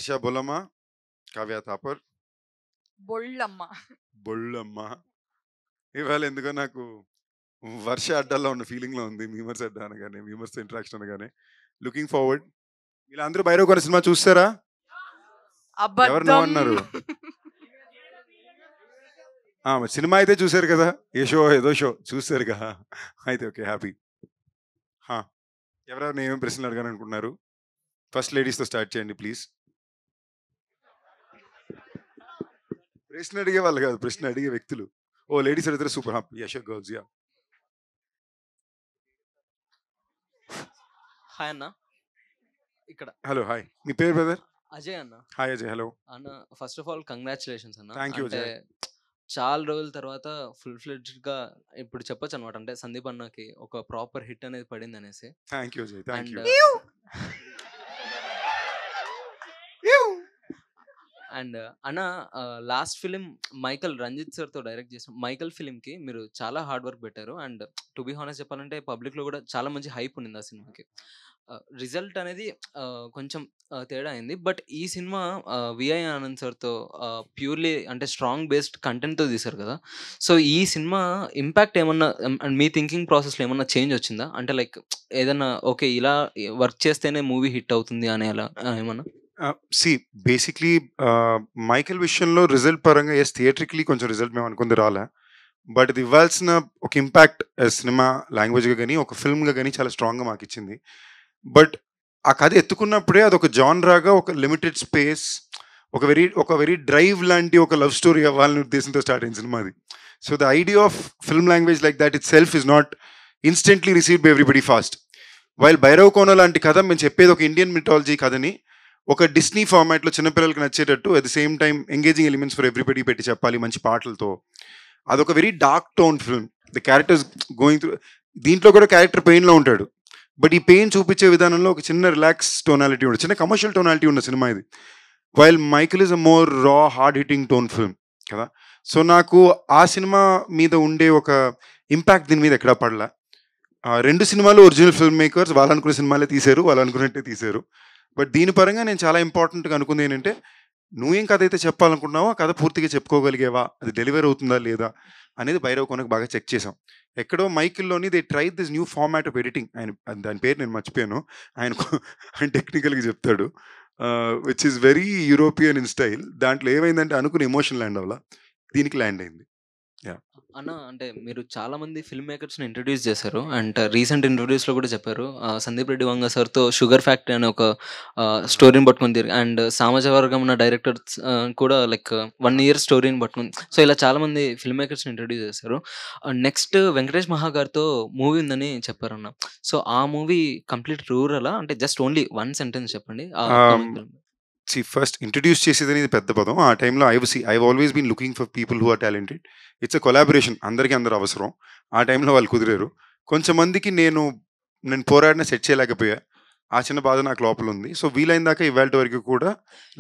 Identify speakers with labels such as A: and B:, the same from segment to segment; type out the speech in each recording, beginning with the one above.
A: వర్ష బొల్లమ్మ, కావ్య థాపర్,
B: బొళ్ళమ్మ.
A: ఇవాళ ఎందుకో నాకు వర్ష అడ్డాల్లో ఉన్న ఫీలింగ్లో ఉంది. మీమర్స్ అడ్డా అనగానే, మీమర్స్ ఇంటరాక్షన్ అనగానే లుకింగ్ ఫార్వర్డ్. వీళ్ళందరూ భైరవ్ గారి సినిమా చూస్తారా? ఎవరు నో అన్నారు? సినిమా అయితే చూసారు కదా, ఏదో షో చూసారు కదా, అయితే ఓకే, హ్యాపీ. ఎవరెవరు ఏమేమి ప్రశ్నలు అడగాలని అనుకుంటున్నారు? ఫస్ట్ లేడీస్తో స్టార్ట్ చేయండి ప్లీజ్. ప్రశ్న అడిగే వాళ్ళు కాదు, ప్రశ్న అడిగే వ్యక్తులు. ఓ లేడీస్ అడిగితే సూపర్ హ్యాపీ. యశో గర్ల్స్. యా,
C: హాయ్ అన్న. ఇక్కడ
A: హలో, హాయ్. మీ పేరు బ్రదర్?
C: అజయ్ అన్న.
A: హాయ్ అజయ్. హలో
C: అన్న, ఫస్ట్ ఆఫ్ ఆల్ కంగ్రాచులేషన్స్ అన్న.
A: Thank you Ajay.
C: చాలా రోజుల తర్వాత ఫుల్ ఫ్లెడ్జ్డ్ గా ఇప్పుడు చెప్పొచ్చు అనమాట, అంటే సందీప్ అన్నకి ఒక ప్రాపర్ హిట్ అనేది పడింది అనేసి.
A: Thank you Ajay, thank you.
C: And అన్న, లాస్ట్ ఫిలిం మైకల్ రంజిత్ సార్తో డైరెక్ట్ చేసిన మైకల్ ఫిలింకి మీరు చాలా హార్డ్ వర్క్ పెట్టారు. అండ్ టు బి హానెస్ట్ చెప్పాలంటే పబ్లిక్లో కూడా చాలా మంచి హైప్ ఉంది ఆ సినిమాకి. రిజల్ట్ అనేది కొంచెం తేడా అయింది. బట్ ఈ సినిమా విఐ ఆనంద్ సార్తో ప్యూర్లీ అంటే స్ట్రాంగ్ బేస్డ్ కంటెంట్తో తీశారు కదా. సో ఈ సినిమా ఇంపాక్ట్ ఏమన్నా మీ థింకింగ్ ప్రాసెస్లో ఏమన్నా చేంజ్ వచ్చిందా? అంటే లైక్ ఏదన్నా ఓకే ఇలా వర్క్ చేస్తేనే మూవీ హిట్ అవుతుంది అనే అలా ఏమన్నా?
A: బేసిక్లీ మైకేల్ విషయంలో రిజల్ట్ పరంగా ఎస్, థియేట్రికలీ కొంచెం రిజల్ట్ మేము అనుకుంది రాలే. బట్ ఇది ఇవ్వాల్సిన ఒక ఇంపాక్ట్ సినిమా లాంగ్వేజ్గా కానీ ఒక ఫిల్మ్గా కానీ చాలా స్ట్రాంగ్గా మాకు ఇచ్చింది. బట్ ఆ కథ ఎత్తుకున్నప్పుడే అదొక జాన్రాగా ఒక లిమిటెడ్ స్పేస్, ఒక వెరీ డ్రైవ్ లాంటి ఒక లవ్ స్టోరీ అవ్వాలని ఉద్దేశంతో స్టార్ట్ అయిన సినిమా అది. So the idea of film language like that itself is not instantly received by everybody fast. While Bhairav Kona లాంటి కథ మేము చెప్పేది ఒక ఇండియన్ మిథాలజీ కథని ఒక డిస్నీ ఫార్మాట్లో చిన్నపిల్లలకి నచ్చేటట్టు at the same time engaging elements for everybody పెట్టి చెప్పాలి మంచి పాటలతో. అదొక very dark tone film. The characters going through, దీంట్లో కూడా క్యారెక్టర్ పెయిన్లో ఉంటాడు. బట్ ఈ పెయిన్ చూపించే విధానంలో ఒక చిన్న రిలాక్స్ టోనాలిటీ ఉంటుంది, చిన్న కమర్షియల్ టోనాలిటీ ఉన్న సినిమా ఇది. While Michael is a more రా హార్డ్ హిట్టింగ్ టోన్ ఫిల్మ్ కదా. సో నాకు ఆ సినిమా మీద ఉండే ఒక ఇంపాక్ట్ దీని మీద ఎక్కడా పడలా. రెండు సినిమాలు ఒరిజినల్ ఫిల్మ్ మేకర్స్ వాళ్ళు అనుకునే సినిమాలే తీశారు, వాళ్ళు అనుకున్నట్టే తీశారు. బట్ దీని పరంగా నేను చాలా ఇంపార్టెంట్గా అనుకుంది ఏంటంటే, నువ్వేం కథ అయితే చెప్పాలనుకుంటున్నావో ఆ కథ పూర్తిగా చెప్పుకోగలిగేవా, అది డెలివర్ అవుతుందా లేదా అనేది భైరవ్ కోనకు బాగా చెక్ చేసాం. ఎక్కడో మైకిల్లోని they try this new format of editing. దాని పేరు నేను మర్చిపోయాను, ఆయన టెక్నికల్గా చెప్తాడు, which is very European in style. దాంట్లో ఏమైందంటే అనుకుని ఎమోషన్ ల్యాండ్ అవ్వాల, దీనికి ల్యాండ్ అయింది.
C: అన్న, అంటే మీరు చాలా మంది ఫిల్మ్ మేకర్స్ని ఇంట్రడ్యూస్ చేశారు. అండ్ రీసెంట్ ఇంటర్వ్యూస్లో కూడా చెప్పారు, సందీప్ రెడ్డి వంగ సార్తో షుగర్ ఫ్యాక్టరీ అనే ఒక స్టోరీని పట్టుకుని తిరిగి, అండ్ సామాజ వర్గం ఉన్న డైరెక్టర్స్ కూడా లైక్ 1 year స్టోరీని పట్టుకుని, సో ఇలా చాలా మంది ఫిల్మ్ మేకర్స్ని ఇంట్రడ్యూస్ చేశారు. నెక్స్ట్ వెంకటేష్ మహా గారితో మూవీ ఉందని చెప్పారన్న. సో ఆ మూవీ కంప్లీట్ రూరలా, అంటే జస్ట్ ఓన్లీ 1 sentence చెప్పండి.
A: ఫస్ట్ ఇంట్రడ్యూస్ చేసేది అనేది పెద్ద పదం. ఆ టైంలో I always been looking for people who are talented. It's a collaboration, అందరికీ అందరూ అవసరం. ఆ టైంలో వాళ్ళు కుదిరారు. కొంచెంమందికి నేను పోరాడిన సెట్ చేయలేకపోయా, ఆ చిన్న బాధ నాకు లోపల ఉంది. సో వీలైన దాకా ఇవాళ వరకు కూడా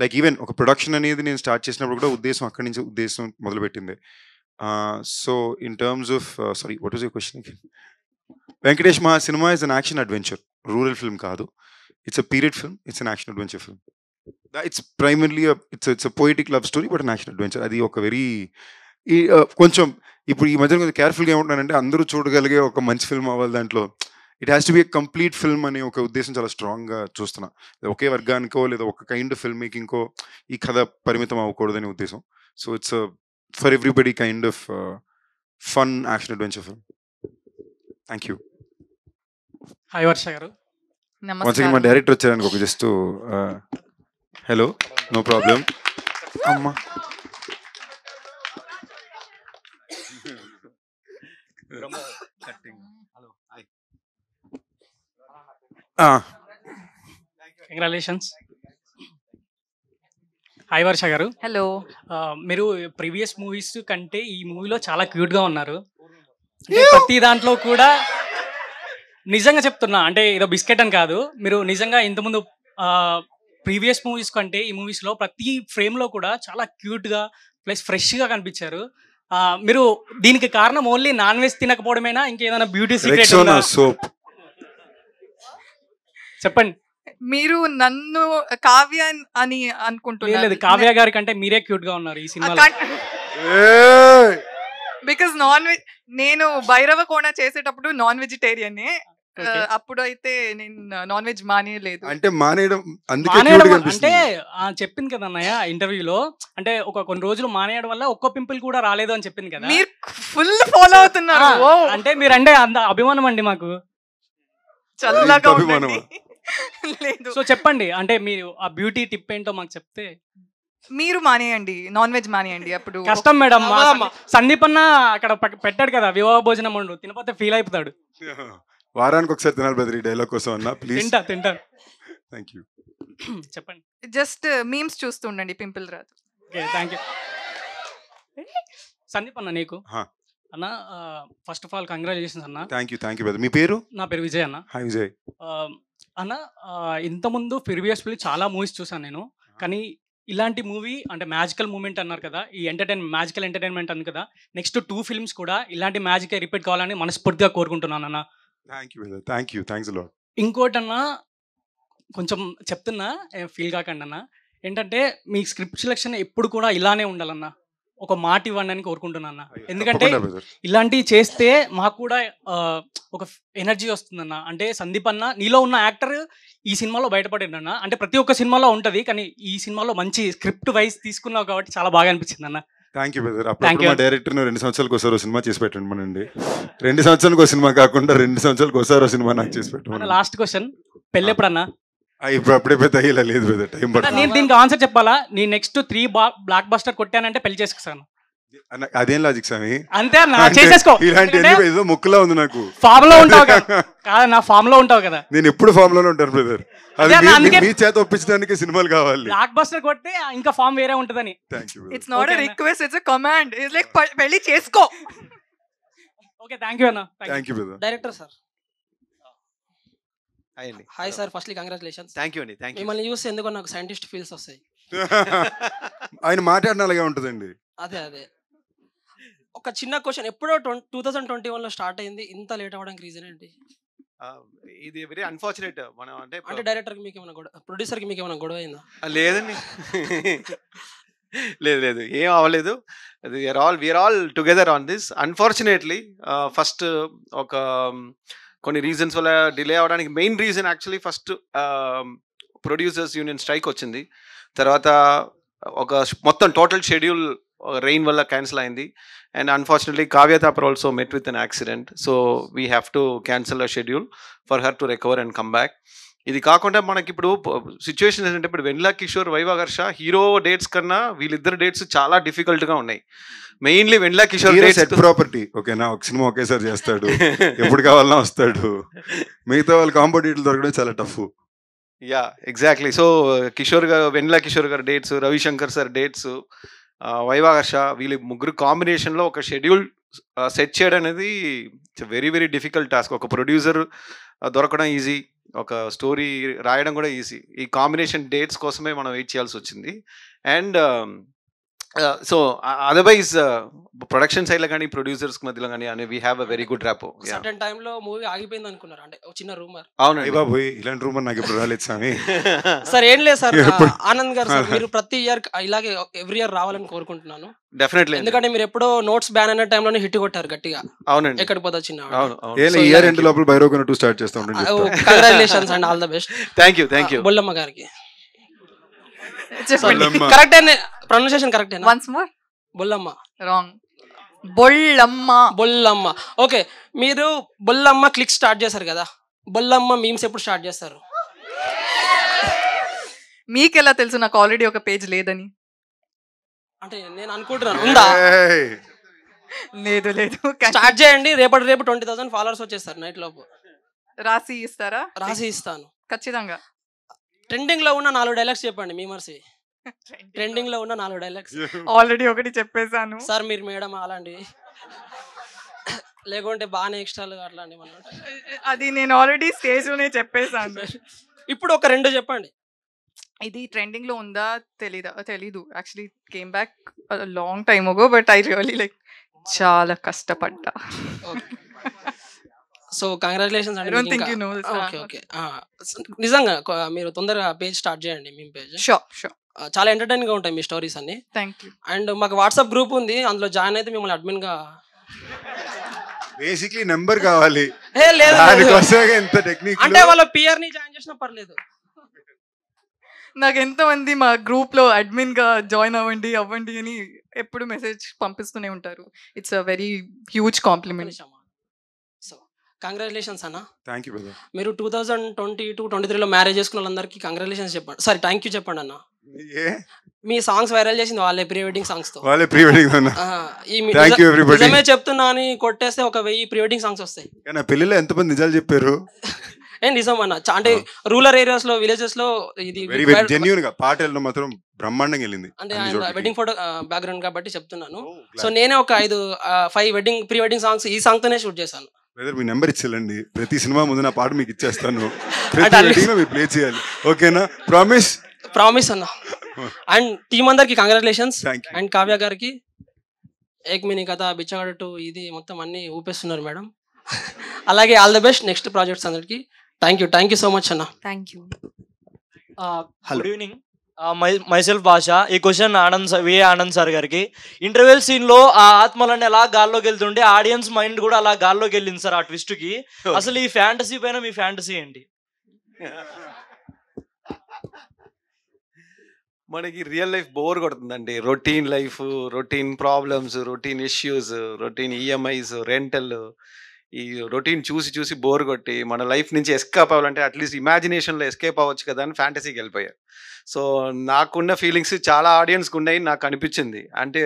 A: లైక్ ఈవెన్ ఒక ప్రొడక్షన్ అనేది నేను స్టార్ట్ చేసినప్పుడు కూడా ఉద్దేశం అక్కడి నుంచి ఉద్దేశం మొదలుపెట్టింది. So in terms of sorry, what was your question? Venkatesh Maha cinema is an action adventure, rural film కాదు. It's a period film, it's an action adventure film. It's primarily it's poetic love story but an action adventure. అది ఒక very కొంచెం ఇప్పుడు ఈ మధ్య కొంచెం కేర్ఫుల్గా ఏమంటున్నానంటే, అందరూ చూడగలిగే ఒక మంచి ఫిల్మ్ అవ్వాలి, దాంట్లో it has to be a complete film అనే ఒక ఉద్దేశం చాలా స్ట్రాంగ్గా చూస్తున్నా. ఒకే వర్గానికో లేదా ఒక కైండ్ ఫిల్మ్ మేకింగ్కో ఈ కథ పరిమితం అవ్వకూడదనే ఉద్దేశం. So it's for everybody kind of fun action adventure film. Thank you.
D: Hi Varsha గారు.
A: మా డైరెక్టర్ వచ్చారనుకో, ఒక జస్ట్ హలో, నో ప్రాబ్లం అమ్మా.
D: కంగ్రాచులేషన్స్. హాయ్ వర్ష గారు.
B: హలో.
D: మీరు ప్రీవియస్ మూవీస్ కంటే ఈ మూవీలో చాలా క్యూట్గా ఉన్నారు. అంటే ప్రతి దాంట్లో కూడా నిజంగా చెప్తున్నా, అంటే ఏదో బిస్కెట్ అని కాదు, మీరు నిజంగా ఇంతకుముందు ప్రీవియస్ మూవీస్ కంటే ఈ మూవీస్లో ప్రతి ఫ్రేమ్లో కూడా చాలా క్యూట్గా ప్లస్ ఫ్రెష్గా కనిపించారు. మీరు దీనికి కారణం ఓన్లీ నాన్ వెజ్ తినకపోవడమేనా, ఇంకేదైనా బ్యూటీ సీక్రెట్
A: సోప్
D: చెప్పండి.
B: మీరు నన్ను కావ్య అని
D: లేదు
B: అనుకుంటున్నారు.
D: కావ్య గారి కంటే మీరే క్యూట్ గా ఉన్నారు ఈ సినిమాలో.
B: బికాస్ నాన్ వెజ్ నేను భైరవ కోణ చేసేటప్పుడు నాన్ వెజిటేరియన్.
D: Okay.
B: అప్పుడు అయితే నేను నాన్ వెజ్ మానేయలేదు.
A: అంటే మానేయడం అందుకే
D: మానేయడం
A: cute గా
D: అంటే
A: అనిపిస్తుంది.
D: చెప్పింది కదా అన్నయ్య ఇంటర్వ్యూలో, అంటే కొన్ని రోజులు మానేయడం వల్ల ఒక్క పింపుల్ కూడా రాలేదు అని చెప్పింది కదా.
B: మీరు ఫుల్ ఫాలో అవుతున్నారు.
D: ఆ,
B: ఓ
D: అంటే మీరంటే అంత అభిమానం అండి మాకు.
B: చల్లగా
A: ఇంత
B: ఉండండి.
A: అభిమానమా?
B: లేదు
D: సో చెప్పండి, అంటే మీరు ఆ బ్యూటీ టిప్ ఏంటో మాకు చెప్తే.
B: మీరు మానేయండి, నాన్ వెజ్ మానేయండి. అప్పుడు
D: కష్టం మేడం. మా
E: అమ్మా.
D: సందీప్ అన్న అక్కడ పెట్టాడు కదా వివాహ భోజనం వండు, తినపోతే ఫీల్ అయిపోతాడు.
A: వారానికి ఒకసారి తినాలి బ్రదర్ ఈ డైలాగ్ కోసం అన్న ప్లీజ్.
D: తింటా
A: థ్యాంక్ యూ.
D: చెప్పండి.
B: జస్ట్ మీమ్స్ చూస్తూ ఉండండి, పింపుల్ రాదు.
D: Okay thank you. సందీప్ అన్న నీకు
A: హా.
D: అన్న ఫస్ట్ ఆఫ్ ఆల్ కంగ్రాచులేషన్స్ అన్న.
A: Thank you brother. మీ పేరు?
D: నా పేరు విజయ్ అన్న.
A: హాయ్ విజయ్.
D: అన్న ఇంతకుముందు ప్రీవియస్లీ చాలా మూవీస్ చూసాను నేను, కానీ ఇలాంటి మూవీ అంటే మ్యాజికల్ మూమెంట్ అన్నారు కదా, ఈ మ్యాజికల్ ఎంటర్టైన్మెంట్ అన్నారు కదా, నెక్స్ట్ 2 ఫిల్మ్స్ కూడా ఇలాంటి మ్యాజిక్ రిపీట్ కావాలని మనస్ఫూర్తిగా కోరుకుంటున్నాను అన్న.
A: Thank you brother. Thanks a lot.
D: ఇంకోటన్నా కొంచెం చెప్తున్నా ఫీల్ కాకండి అన్న, ఏంటంటే మీ స్క్రిప్ట్ సెలెక్షన్ ఎప్పుడు కూడా ఇలానే ఉండాలన్న, ఒక మాట ఇవ్వండి అని కోరుకుంటున్నా అన్న. ఎందుకంటే ఇలాంటివి చేస్తే మాకు కూడా ఒక ఎనర్జీ వస్తుందన్న. అంటే సందీప్ అన్న నీలో ఉన్న యాక్టర్ ఈ సినిమాలో బయటపడిందన్న. అంటే ప్రతి ఒక్క సినిమాలో ఉంటుంది, కానీ ఈ సినిమాలో మంచి స్క్రిప్ట్ వైజ్ తీసుకున్నావు కాబట్టి చాలా బాగా అనిపించింది అన్న.
A: Thank you brother. అప్పుడు మా డైరెక్టర్ 2 సంవత్సరాలకు ఒకసారి సినిమా చేసి పెట్టండి మనండి. 2 సంవత్సరాలకు ఒక సినిమా కాకుండా 2 సంవత్సరాలకు ఒకసారి సినిమా నాకు చేసి పెట్టండి.
D: లాస్ట్ క్వశ్చన్, పెళ్ళి ఎప్పుడన్నా?
A: ఇప్పుడు అప్పుడే పెద్ద అయ్యేలా లేదు బ్రదర్, టైం పడుతుంది.
D: నేను దీనికి ఆన్సర్ చెప్పాలా? నీ నెక్స్ట్ 3 బ్లాక్ బస్టర్ కొట్టానంటే పెళ్లి చేసుకున్నాను.
A: అదేం లాజిక్ స్వామి?
D: అంతే అన్న, చేసేసుకో.
A: ఇలాంటి ఏదో ముక్కులా ఉంది నాకు.
D: ఫామ్ లో ఉంటావు కదా? కాదన్నా ఫామ్ లో ఉంటావు కదా.
A: నేను ఎప్పుడు ఫామ్ లోనే ఉంటాను బ్రదర్. అది
D: అదే అందుకే
A: మీ చేత ఒప్పించడానికి సినిమాలు కావాలి.
D: బ్లాక్ బస్టర్ కొడితే ఇంకా ఫామ్ వేరే ఉంటదని.
A: Thank you.
B: It's not a
D: Okay,
B: request, it's a command. It's like పెళ్లి చేసుకో.
D: ఓకే థ్యాంక్ యూ అన్న.
A: Thank you brother.
E: Director sir.
F: Hi అండి.
E: Hi sir, firstly congratulations.
F: Thank you అండి. Thank you.
E: మిమ్మల్ని చూస్తే ఎందుకో నాకు సైంటిస్ట్ ఫీల్స్ వస్తాయి.
A: ఆయన మాట్లాడిన అలాగే ఉంటుందండి.
E: అదే ఒక చిన్న క్వశ్చన్, ఎప్పుడో 2021లో స్టార్ట్ అయింది, ఇంత లేట్ అవ్వడానికి రీజన్ ఏంటి?
F: ఇది వెరీ అన్ఫార్చునేట్. మనం అంటే
E: డైరెక్టర్కి మీకు ఏమైనా గొడవ, ప్రొడ్యూసర్కి మీకు ఏమైనా గొడవ అయిందా?
F: లేదండి. లేదు ఏం అవ్వలేదు. We are all together on this. Unfortunately first ఒక కొన్ని రీజన్స్ వల్ల డిలే అవ్వడానికి main reason actually first producers union strike వచ్చింది. తర్వాత ఒక మొత్తం టోటల్ షెడ్యూల్ రెయిన్ వల్ల క్యాన్సిల్ అయింది. And unfortunately Kavya Thapar also met with an accident. So we have to cancel a schedule for her to recover and come back. ఇది కాకుండా మనకి ఇప్పుడు సిచ్యువేషన్ ఏంటంటే ఇప్పుడు వెన్నెల కిషోర్, వైవాహర్ష హీరో డేట్స్ కన్నా వీళ్ళిద్దరు డేట్స్ చాలా డిఫికల్ట్గా ఉన్నాయి. మెయిన్లీ వెన్నెల కిషోర్
A: సెట్ ప్రాపర్టీ ఓకేనా, ఒక సినిమా ఒకేసారి చేస్తాడు, ఎప్పుడు కావాలన్నా వస్తాడు. మిగతా వాళ్ళ కాంపిటేటివ్ దొరకడం చాలా టఫ్.
F: Yeah exactly. సో వెన్నెల కిషోర్ గారి dates, Ravishankar sir dates, Viva Harsha, వీళ్ళ ముగ్గురు కాంబినేషన్లో ఒక షెడ్యూల్ సెట్ చేయడం అనేది it's very very difficult task. ఒక ప్రొడ్యూసర్ దొరకడం ఈజీ, ఒక స్టోరీ రాయడం కూడా ఈజీ. ఈ కాంబినేషన్ డేట్స్ కోసమే మనం వెయిట్ చేయాల్సి వచ్చింది. అండ్ సో అదర్వైజ్ ప్రొడక్షన్ సైడ్లో కానీ ప్రొడ్యూసర్స్ మధ్యలో కానీ అని we have a very good rapport.
E: Certain టైంలో మూవీ ఆగిపోయింది అనుకున్నారు, అంటే ఒక చిన్న రూమర్.
F: అవునండి
A: బాబు, ఇలాంటి రూమర్ నాకు ఇప్పుడు రాలేదు స్వామి.
E: సార్ ఏం లేదు సార్, ఆనంద్ గారు సార్ మీరు ప్రతి ఇయర్ ఇలాగే ఎవ్రీ ఇయర్ రావాలని కోరుకుంటున్నాను.
F: డెఫినెట్లీ,
E: ఎందుకంటే మీరు ఎప్పుడో నోట్స్ బ్యాన్ అయిన టైంలోనే హిట్ కొట్టారు గట్టిగా.
F: అవునండి,
E: ఎక్కడికి పోతా చిన్న.
A: ఇయర్ ఎండ్ లోపల భైరవకోన 2 స్టార్ట్ చేస్తా ఉంటాను.
E: Congratulations and all the best.
F: Thank you.
E: Bollamma గారికి
A: బొల్లమ్మ.
E: కరెక్ట్ అయినా ప్రొనౌన్సియేషన్ కరెక్ట్ అయినా?
B: Once more.
E: Bollamma
B: wrong. Bollamma.
E: Okay, మీరు బొల్లమ్మ క్లిక్ స్టార్ట్ చేశారు కదా, బొల్లమ్మ మీమ్స్ ఎప్పుడు స్టార్ట్ చేస్తారు?
B: మీకెలా తెలుసు నాకు ఆల్రెడీ ఒక పేజ్ లేదని?
E: అంటే నేను అనుకుంటున్నాను ఉందా.
B: లేదు
E: స్టార్ట్ చేయండి, రేపు 20,000 ఫాలోవర్స్ వచ్చేస్తారు నైట్ లోపు.
B: రాసి ఇస్తారా?
E: రాసి ఇస్తాను
B: ఖచ్చితంగా.
E: ట్రెండింగ్ లో ఉన్న 4 డైలాగ్స్ చెప్పండి మీమర్సి. ట్రెండింగ్ లో ఉన్న 4 డైలాగ్స్.
B: ఆల్రెడీ ఒకటి చెప్పేశాను
E: సార్ మీరు మేడం అలాంటివి లేకుంటే బాగానే ఎక్స్ట్రాలు అట్లాంటివి మనం.
B: అది నేను ఆల్రెడీ స్టేజ్ లోనే చెప్పేశాను.
E: ఇప్పుడు ఒక 2 చెప్పండి.
B: ఇది ట్రెండింగ్ లో ఉందా తెలీదు. Actually came back long time అగో, బట్ ఐ రియల్లీ లైక్ చాలా కష్టపడ్డా.
E: సో సో కంగ్రాచులేషన్స్
B: I
E: అండి
B: don't
E: మీకు
B: think
E: ఇంకా.
B: you know this.
E: Okay okay నిజంగా మీరు తొందరగా పేజ్ స్టార్ట్ చేయండి మీ పేజ్.
B: Sure.
E: చాలా ఎంటర్టైనింగ్ గా ఉంటాయి మీ స్టోరీస్ అన్ని.
B: Thank you.
E: అండ్ మాకు వాట్సాప్ గ్రూప్ ఉంది, అందులో జాయిన్ అయితే మిమ్మల్ని అడ్మిన్ గా.
A: బేసిక్లీ నెంబర్ కావాలి,
E: లేదు
A: దానికోసమే ఇంత టెక్నిక్.
E: అంటే వాళ్ళ పిఆర్ ని జాయిన్ చేసినా పర్లేదు.
B: నాకు ఎంతమంది మా గ్రూప్ లో అడ్మిన్ గా జాయిన్ అవ్వండి అని ఎప్పుడు మెసేజ్ పంపిస్తూనే ఉంటారు. It's a very huge compliment.
E: So congratulations అన్న.
A: Thank you brother.
E: మీరు 2022-23లో మ్యారేజ్ చేసుకున్న వాళ్ళందరికీ కంగ్రాచులేషన్స్ చెప్పండి. సారీ, థ్యాంక్ యూ చెప్పండి అన్న. మీ సాంగ్స్ వైరల్ చేసింది వాళ్ళే, ప్రీ వెడ్డింగ్ సాంగ్స్ తో.
A: వాళ్ళే ప్రీ వెడ్డింగ్ అన్న.
E: ఈ
A: థ్యాంక్ యూ ఎవ్రీబడీ.
E: నిజమే చెప్తున్నా అని కొట్టేస్తే 1000 ప్రీ వెడ్డింగ్ సాంగ్స్ వస్తాయి.
A: నా పెళ్ళిలో ఎంతమంది నిజాలు చెప్పారు?
E: నిజం అన్న. అంటే రూరల్ ఏరియాస్ లో, విలేజెస్ లో ఇది
A: వెరీ జెన్యూన్ గా పాట వెళ్ళడం మాత్రం బ్రహ్మాండంగా వెళ్ళింది.
E: అంటే వెడ్డింగ్ ఫోటో బ్యాక్గ్రౌండ్ కాబట్టి చెప్తున్నాను. సో నేనే ఒక 5 ప్రీ వెడ్డింగ్ సాంగ్స్ ఈ సాంగ్ తోనే షూట్ చేశాను.
A: బ్రదర్ మీ నెంబర్ ఇచ్చేయండి, ప్రతి సినిమా ముందు నా పాట మీకు ఇచ్చేస్తాను, ప్రతి వెడ్డింగ్ లో మీరు ప్లే చేయాలి. ఓకేనా? ప్రామిస్
E: అన్న. అండ్ టీమ్ అందరికి congratulations.
A: Thank you.
E: And Kavya గారికి ఏక్ మినీ కథ, బిచ్చగాడు 2 ఇది మొత్తం అన్ని ఊపేస్తున్నారు మేడం. అలాగే all the best next projects అందరికి. థ్యాంక్ యూ సో మచ్ అన్న.
B: Thank you.
G: Good evening, myself భాష. ఈ క్వశ్చన్ ఆనంద్ సార్ గారికి. ఇంటర్వెల్ సీన్ లో ఆ ఆత్మలన్నీ అలా గాల్లోకి వెళ్తుంటే ఆడియన్స్ మైండ్ కూడా అలా గాల్లోకి వెళ్ళింది సార్ ఆ ట్విస్ట్ కి. అసలు ఈ ఫ్యాంటసీ పైన మీ ఫ్యాంటసీ ఏంటి?
F: మనకి రియల్ లైఫ్ బోర్ కొడుతుందండి. Routine life, routine problems, routine issues, routine EMIs, rental, ఈ రొటీన్ చూసి బోర్ కొట్టి మన లైఫ్ నుంచి ఎస్కేప్ అవ్వాలంటే అట్లీస్ట్ ఇమాజినేషన్లో ఎస్కేప్ అవ్వచ్చు కదా అని ఫ్యాంటసీకి వెళ్ళిపోయారు. సో నాకున్న ఫీలింగ్స్ చాలా ఆడియన్స్కి ఉన్నాయి నాకు అనిపించింది. అంటే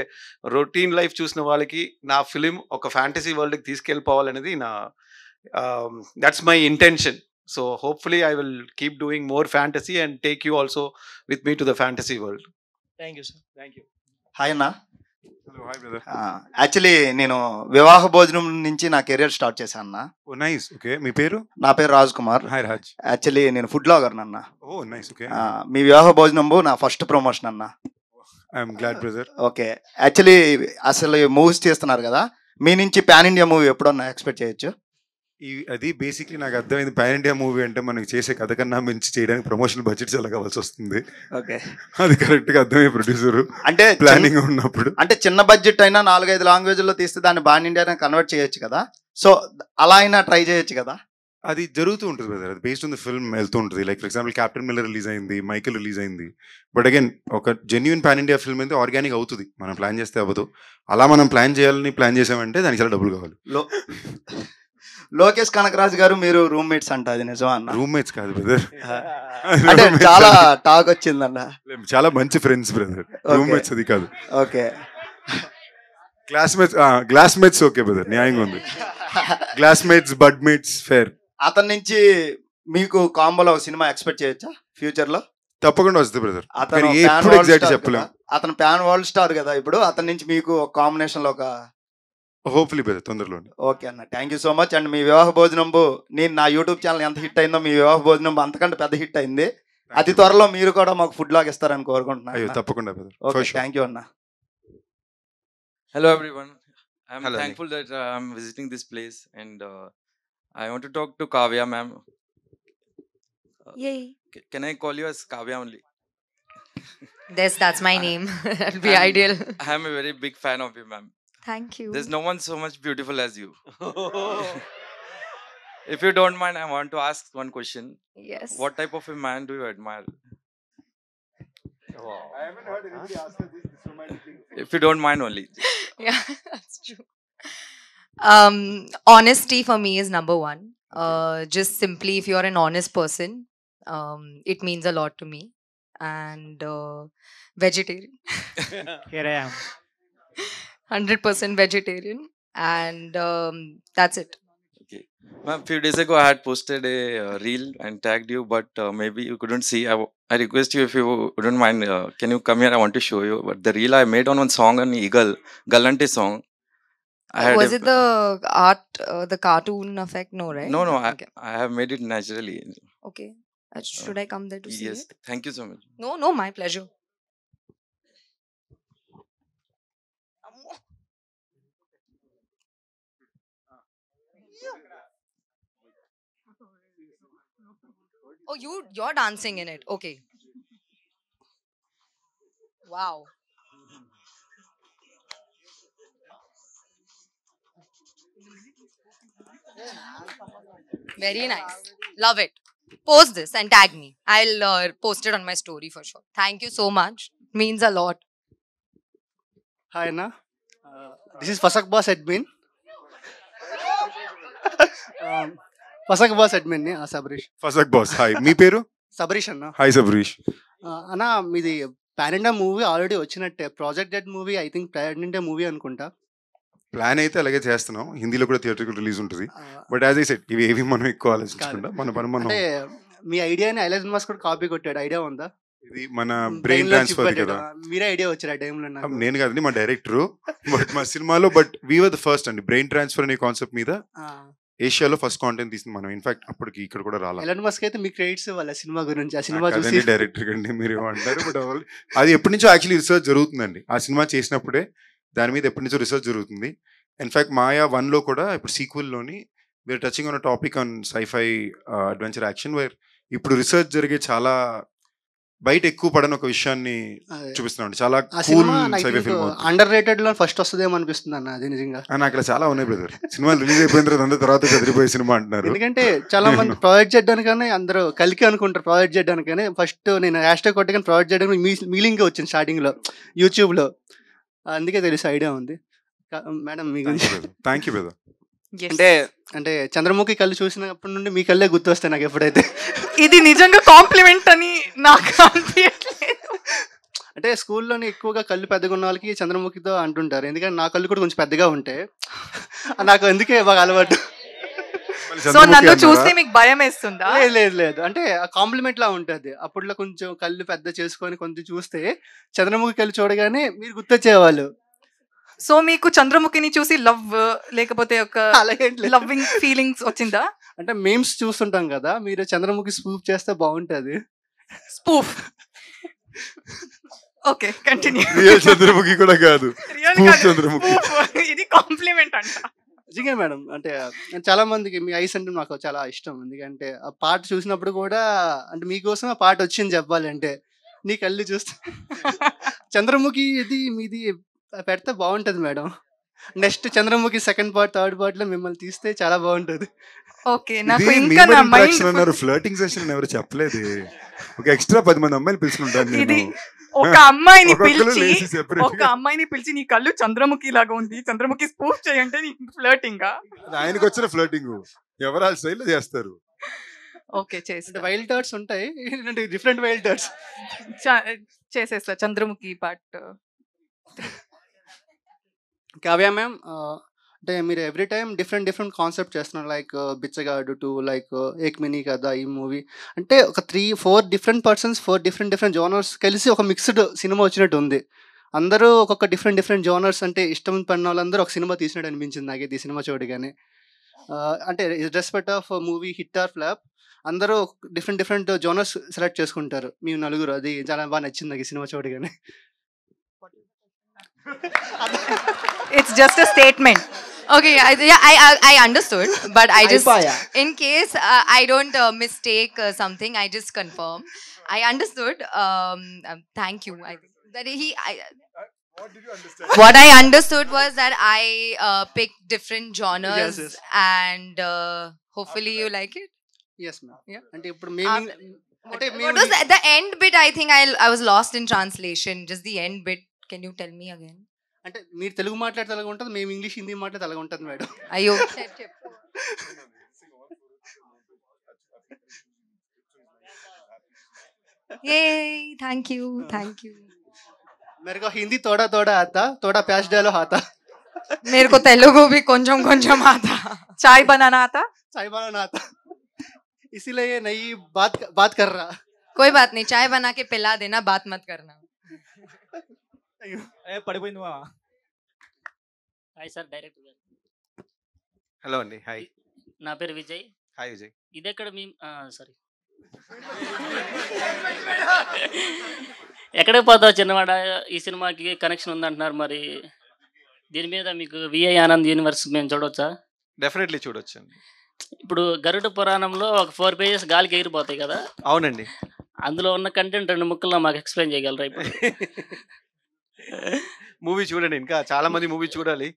F: రొటీన్ లైఫ్ చూసిన వాళ్ళకి నా ఫిలిం ఒక ఫ్యాంటసీ వరల్డ్కి తీసుకెళ్ళిపోవాలనేది నా that's my intention. So hopefully I will keep doing more fantasy and take you also with me to the fantasy world.
G: Thank you sir.
F: Thank you.
H: Hi అన్న.
A: Hello. Hi brother.
H: Actually నేను వివాహ భోజనం నుంచి నా career start చేశాను అన్న.
A: ఓ nice. Okay, మీ పేరు?
H: నా పేరు రాజ్ కుమార్.
A: హాయ్ రాజ్.
H: యాక్చువల్లీ నేను ఫుడ్ బ్లాగర్ అన్న.
A: ఓ నైస్. ఓకే.
H: మీ వివాహ భోజనంబు నా ఫస్ట్ ప్రమోషన్ అన్న.
A: I'm glad brother.
H: Okay, actually అసలు మూవీస్ చేస్తున్నారు కదా, మీ నుంచి పాన్ ఇండియా మూవీ ఎప్పుడన్నా ఎక్స్పెక్ట్ చేయొచ్చు?
A: అది బేసిక్లీ నాకు అర్థమైంది. పాన్ ఇండియా మూవీ అంటే మనకి చేసే కథ కన్నా మించి చేయడానికి ప్రమోషనల్ బడ్జెట్ చాలా కావాల్సి వస్తుంది.
H: ఓకే,
A: అది కరెక్ట్ గా అర్థమయ్యే ప్రొడ్యూసర్
H: అంటే
A: ప్లానింగ్ ఉన్నప్పుడు.
H: అంటే చిన్న బడ్జెట్ అయినా 4-5 లాంగ్వేజ్లో తీస్తే దాన్ని పాన్ ఇండియా కన్వర్ట్ చేయొచ్చు కదా, సో అలా అయినా ట్రై చేయొచ్చు కదా?
A: అది జరుగుతూ ఉంటుంది బ్రదర్. అది బేస్డ్ ఆన్ ద ఫిల్మ్ వెళ్తూ ఉంటుంది. Like for example captain Miller release అయింది, మైకిల్ రిలీజ్ అయింది. బట్ అగైన్ ఒక జెన్యున్ పాన్ ఇండియా ఫిల్మ్ అయితే ఆర్గానిక్ అవుతుంది, మనం ప్లాన్ చేస్తే అవ్వదు. అలా మనం ప్లాన్ చేసామంటే దానికి చాలా డబ్బులు కావాలి.
H: లోకేష్ కనకరాజు గారు మీరు రూమ్మేట్స్ అంట, అది నిజమా అన్న?
A: రూమ్మేట్స్ కాదు బ్రదర్,
H: అంటే చాలా టాక్ వచ్చిందన్న.
A: చాలా మంచి ఫ్రెండ్స్ బ్రదర్, రూమ్మేట్స్ అది కాదు.
H: ఓకే,
A: క్లాస్మేట్స్ ఓకే బ్రదర్, న్యాయంగా ఉంది. క్లాస్మేట్స్, బడ్మేట్స్ ఫేర్.
H: అతని నుంచి మీకు కాంబోలో ఒక సినిమా ఎక్స్పెక్ట్ చేయొచ్చా ఫ్యూచర్ లో?
A: తప్పకుండా వస్తుంది బ్రదర్.
H: అతను
A: ఎప్పుడు ఎగ్జాక్ట్ చెప్పలేం.
H: అతను ప్యాన్ వరల్డ్ స్టార్ కదా ఇప్పుడు, అతని నుంచి మీకు ఒక కాంబినేషన్ లో ఒక
A: హోప్ఫుల్లీ బ్రదర్ తొందరలో.
H: ఓకే అన్న, thank you so much. And మీ వివాహ భోజనంబు నేను నా యూట్యూబ్ ఛానల్ ఎంత హిట్ అయిందో మీ వివాహ భోజనం అంతకంటే పెద్ద హిట్ అయింది. అతి త్వరలో మీరు కూడా మాకు ఫుడ్ లాగ్ ఇస్తారని కోరుకుంటున్నాను.
A: తప్పకుండా బ్రదర్.
H: ఓకే, థ్యాంక్ యూ అన్న.
I: Hello everyone. I'm
F: Hello,
I: thankful that I'm visiting this place and I want to talk to Kavya ma'am.
J: Yay.
I: Can I call you as Kavya only?
J: That's my name. That'll be ideal.
I: I'm a very big fan of you ma'am.
J: Thank you.
I: There's no one so much beautiful as you. If you don't mind, I want to ask one question.
J: Yes.
I: What type of a man do you admire?
A: I haven't heard anybody ask us this romantic thing.
I: If you don't mind only.
J: Yeah, that's true. Honesty for me is number one. Just simply, if you're an honest person, it means a lot to me. And vegetarian.
D: Here I am.
J: 100% vegetarian. And that's it.
I: Okay. Ma'am, few days ago I had posted a reel and tagged you, but maybe you couldn't see. I request you if you wouldn't mind, can you come here? I want to show you. But the reel I made on one song on Eagle, Galante song.
J: Was it the art, the cartoon effect? No, right?
I: No,
J: Okay.
I: I have made it naturally.
J: Okay. Should I come there to see
I: Yes,
J: it?
I: thank you so much.
J: No, my pleasure. Oh, you're dancing in it. Okay. Wow. Very nice. Love it. Post this and tag me. I'll post it on my story for sure. Thank you so much. Means a lot.
K: Hi Anna, this is Fasak Boss Admin. Fasak Boss Admin ని Sabareesh.
A: ఫసక్ boss. Hi, మీ పేరు?
K: సబరీష్ అన్న.
A: Hi Sabareesh.
K: అన్న మీది pan India movie already వచ్చినట్టే, project dead movie I think pan India movie అనుకుంటా.
A: Plan అయితే అలాగే చేస్తున్నాం, హిందీలో కూడా థియేటర్కి రిలీజ్ ఉంటుంది. బట్ యాజ్ ఐ సెడ్ ఇవి ఏవి మనం ఎక్కువ ఆలోచించకుండా మన పని మనం.
K: అంటే మీ ఐడియాని ఎలాన్ మస్క్ కూడా కాపీ కొట్టాడు, ఐడియా ఉందా?
A: ఇది మన బ్రెయిన్ ట్రాన్స్ఫర్ కదా.
K: మీరే ఐడియా వచ్చారు ఆ టైంలో?
A: నేను కాదండి, మా డైరెక్టర్. బట్ మా సినిమాలో but we were the first అండి బ్రెయిన్ ట్రాన్స్ఫర్ అనే కాన్సెప్ట్ మీద ఏషియాలో ఫస్ట్ కాంటెంట్ తీసింది మనం. ఇన్ఫాక్ట్ అప్పటికి ఇక్కడ కూడా రాలేదు.
K: ఎలాన్ మస్క్ అయితే మీ క్రెడిట్స్ వాళ్ళ సినిమా గురించి, ఆ సినిమా చూసి.
A: డైరెక్టర్ కండి మీరు అంటారు, బట్ అది ఎప్పటి నుంచో యాక్చువల్లీ రిసర్చ్ జరుగుతుందండి. ఆ సినిమా చేసినప్పుడే దాని మీద ఎప్పటి నుంచో రిసర్చ్ జరుగుతుంది. ఇన్ఫాక్ట్ మాయా 1లో కూడా ఇప్పుడు సీక్వెల్లోని we are touching on a topic on sci-fi adventure action, where ఇప్పుడు రిసర్చ్ జరిగే చాలా బయట ఎక్కువ పడని ఒక విషయాన్ని చూపిస్తున్నాడు. చాలా cool sci-fi film.
K: Underrated లో ఫస్ట్ వస్తుందేమో అనిపిస్తుంది అన్న అది నిజంగా.
A: అక్కడ చాలా ఉన్నాయి బ్రదర్. సినిమాలు రిలీజ్ అయిపోయిన తర్వాత చదిరిపోయే సినిమా అంటున్నారు.
K: ఎందుకంటే చాలా మంది ప్రాజెక్ట్ చేయడానికనే అందరూ కలికి అనుకుంటారు ప్రాజెక్ట్ చేయడానికనే. ఫస్ట్ నేను హ్యాష్ట్యాగ్ కొట్టగానే ప్రాజెక్ట్ చేయడానికి మీలింగ్ వచ్చింది స్టార్టింగ్ లో యూట్యూబ్ లో, అందుకే తెలిసి ఐడియా ఉంది. మేడం మీ గురించి
A: థ్యాంక్ యూ బ్రదర్.
K: అంటే చంద్రముఖి కళ్ళు చూసినప్పటి నుండి మీ కళ్ళే గుర్తు వస్తాయి నాకు ఎప్పుడైతే.
B: ఇది నిజంగా కాంప్లిమెంట్ అని నాకు అనిపించట్లేదు.
K: అంటే స్కూల్లోని ఎక్కువగా కళ్ళు పెద్దగా ఉన్న వాళ్ళకి చంద్రముఖితో అంటుంటారు, ఎందుకంటే నా కళ్ళు కూడా కొంచెం పెద్దగా ఉంటాయి. నాకు అందుకే బాగా అలవాటు.
B: సో నన్ను చూస్తే మీకు భయం వేస్తుందా?
K: లేదు, అంటే కాంప్లిమెంట్ లా ఉంటుంది. అప్పట్లో కొంచెం కళ్ళు పెద్ద చేసుకొని కొంచెం చూస్తే చంద్రముఖి కళ్ళు చూడగానే మీరు గుర్తొచ్చేవాళ్ళు.
B: సో మీకు చంద్రముఖిని చూసి లవ్ లేకపోతే ఒక లవ్వింగ్ ఫీలింగ్స్ వచ్చిందా?
K: అంటే మేమ్స్ చూస్తుంటాం కదా, మీరు చంద్రముఖి స్పూఫ్ చేస్తే బాగుంటది.
B: Spoof okay continue.
A: Real Chandramukhi కూడా కాదు, చంద్రముఖి.
B: ఇది కాంప్లిమెంట్ అంట.
K: నిజంగా మేడం, అంటే చాలా మందికి మీ ఐస్ అంటే నాకు చాలా ఇష్టం. ఎందుకంటే ఆ పాట చూసినప్పుడు కూడా అంటే మీకోసం ఆ పాట వచ్చింది చెప్పాలి అంటే. నీ కళ్ళు చూస్తే చంద్రముఖి ఇది మీది పెడితే బాగుంటది madam. Next Chandramukhi second part third part లో మిమ్మల్ని తీస్తే చాలా బాగుంటది.
B: ఓకే, నాకు ఇంకా నా మైండ్
A: అన్నారు ఫ్లర్టింగ్ సెషన్ ఎవరు చెప్పలేదు. ఒక ఎక్స్ట్రా 10 మంది అమ్మాయిలు పిలుచుకుంటాను.
B: ఇది ఒక అమ్మాయిని పిలిచి నీ కళ్ళు చంద్రముఖి లాగా ఉంది, చంద్రముఖి స్పూఫ్ చేయంటే నీ ఫ్లర్టింగ్.
A: ఆయనకు వచ్చిన ఫ్లర్టింగ్ ఎవరు ఆ స్టైల్లో చేస్తారు.
B: ఓకే చేస్తా.
K: వైల్డ్ థాట్స్ ఉంటాయి, డిఫరెంట్ వైల్డ్ థాట్స్
B: చేసేస్తా. చంద్రముఖి పార్ట్.
K: కావ్య మ్యామ్, అంటే మీరు ఎవ్రీ టైమ్ డిఫరెంట్ కాన్సెప్ట్ చేస్తున్నారు. లైక్ బిచ్చగాడు 2, లైక్ ఏక్ మినీ కదా ఈ మూవీ. అంటే ఒక 3-4 డిఫరెంట్ పర్సన్స్ 4 డిఫరెంట్ జోనర్స్ కలిసి ఒక మిక్స్డ్ సినిమా వచ్చినట్టు ఉంది. అందరూ ఒక్కొక్క డిఫరెంట్ జోనర్స్ అంటే ఇష్టం పడిన వాళ్ళందరూ ఒక సినిమా తీసినట్టు అనిపించింది నాకైతే ఈ సినిమా చూడగానే. అంటే respect of movie hit or flop అందరూ డిఫరెంట్ జోనర్స్ సెలెక్ట్ చేసుకుంటారు మీ నలుగురు. అది చాలా బాగా నచ్చింది నాకు ఈ సినిమా చూడగానే.
B: It's just a statement.
J: Okay, I understood, but I just, in case I don't mistake something, I just confirm. I understood. Thank you. I think that what did you understand? What I understood was that I picked different genres. Yes. And hopefully you like it.
K: Yes, ma'am.
J: Yeah.
K: And
J: what was the end bit? I think I was lost in translation. Just the end bit. Can you tell me again?
K: అంటే మీరు తెలుగు మాట్లాడితే అలాగ ఉంటుంది, మేము English Hindi మాట్లాడితే అలాగ ఉంటుంది madam.
J: అయ్యో. Yay, thank you.
K: मेरे को हिंदी थोड़ा आता, थोड़ा प्याज डालो आता.
J: मेरे को तेलुगु भी కొంచెం आता.
B: चाय बनाना आता?
K: चाय बनाना आता. इसीलिए ये नई बात कर रहा.
J: कोई बात नहीं, चाय बना के पिला देना, बात मत करना.
L: పడిపోయింది మా. హాయ్ సార్, డైరెక్టర్ గారు.
F: హలో అండి. హాయ్,
L: నా పేరు విజయ్.
F: హాయ్ విజయ్.
L: ఇది ఎక్కడ మీ సారీ ఎక్కడికి పోతావు చిన్నవాడ ఈ సినిమాకి కనెక్షన్ ఉందంటున్నారు, మరి దీని మీద మీకు విఐ ఆనంద్ యూనివర్స్ మేము చూడవచ్చా?
F: డెఫినెట్లీ చూడొచ్చు అండి.
L: ఇప్పుడు గరుడ పురాణంలో ఒక 4 పేజెస్ గాలికి ఎగిరిపోతాయి కదా,
F: అవునండి.
L: అందులో ఉన్న కంటెంట్ 2 ముక్కల్లో మాకు ఎక్స్ప్లెయిన్ చేయగలరా ఇప్పుడు?
F: మూవీ చూడండి, ఇంకా చాలా మంది మూవీ చూడాలి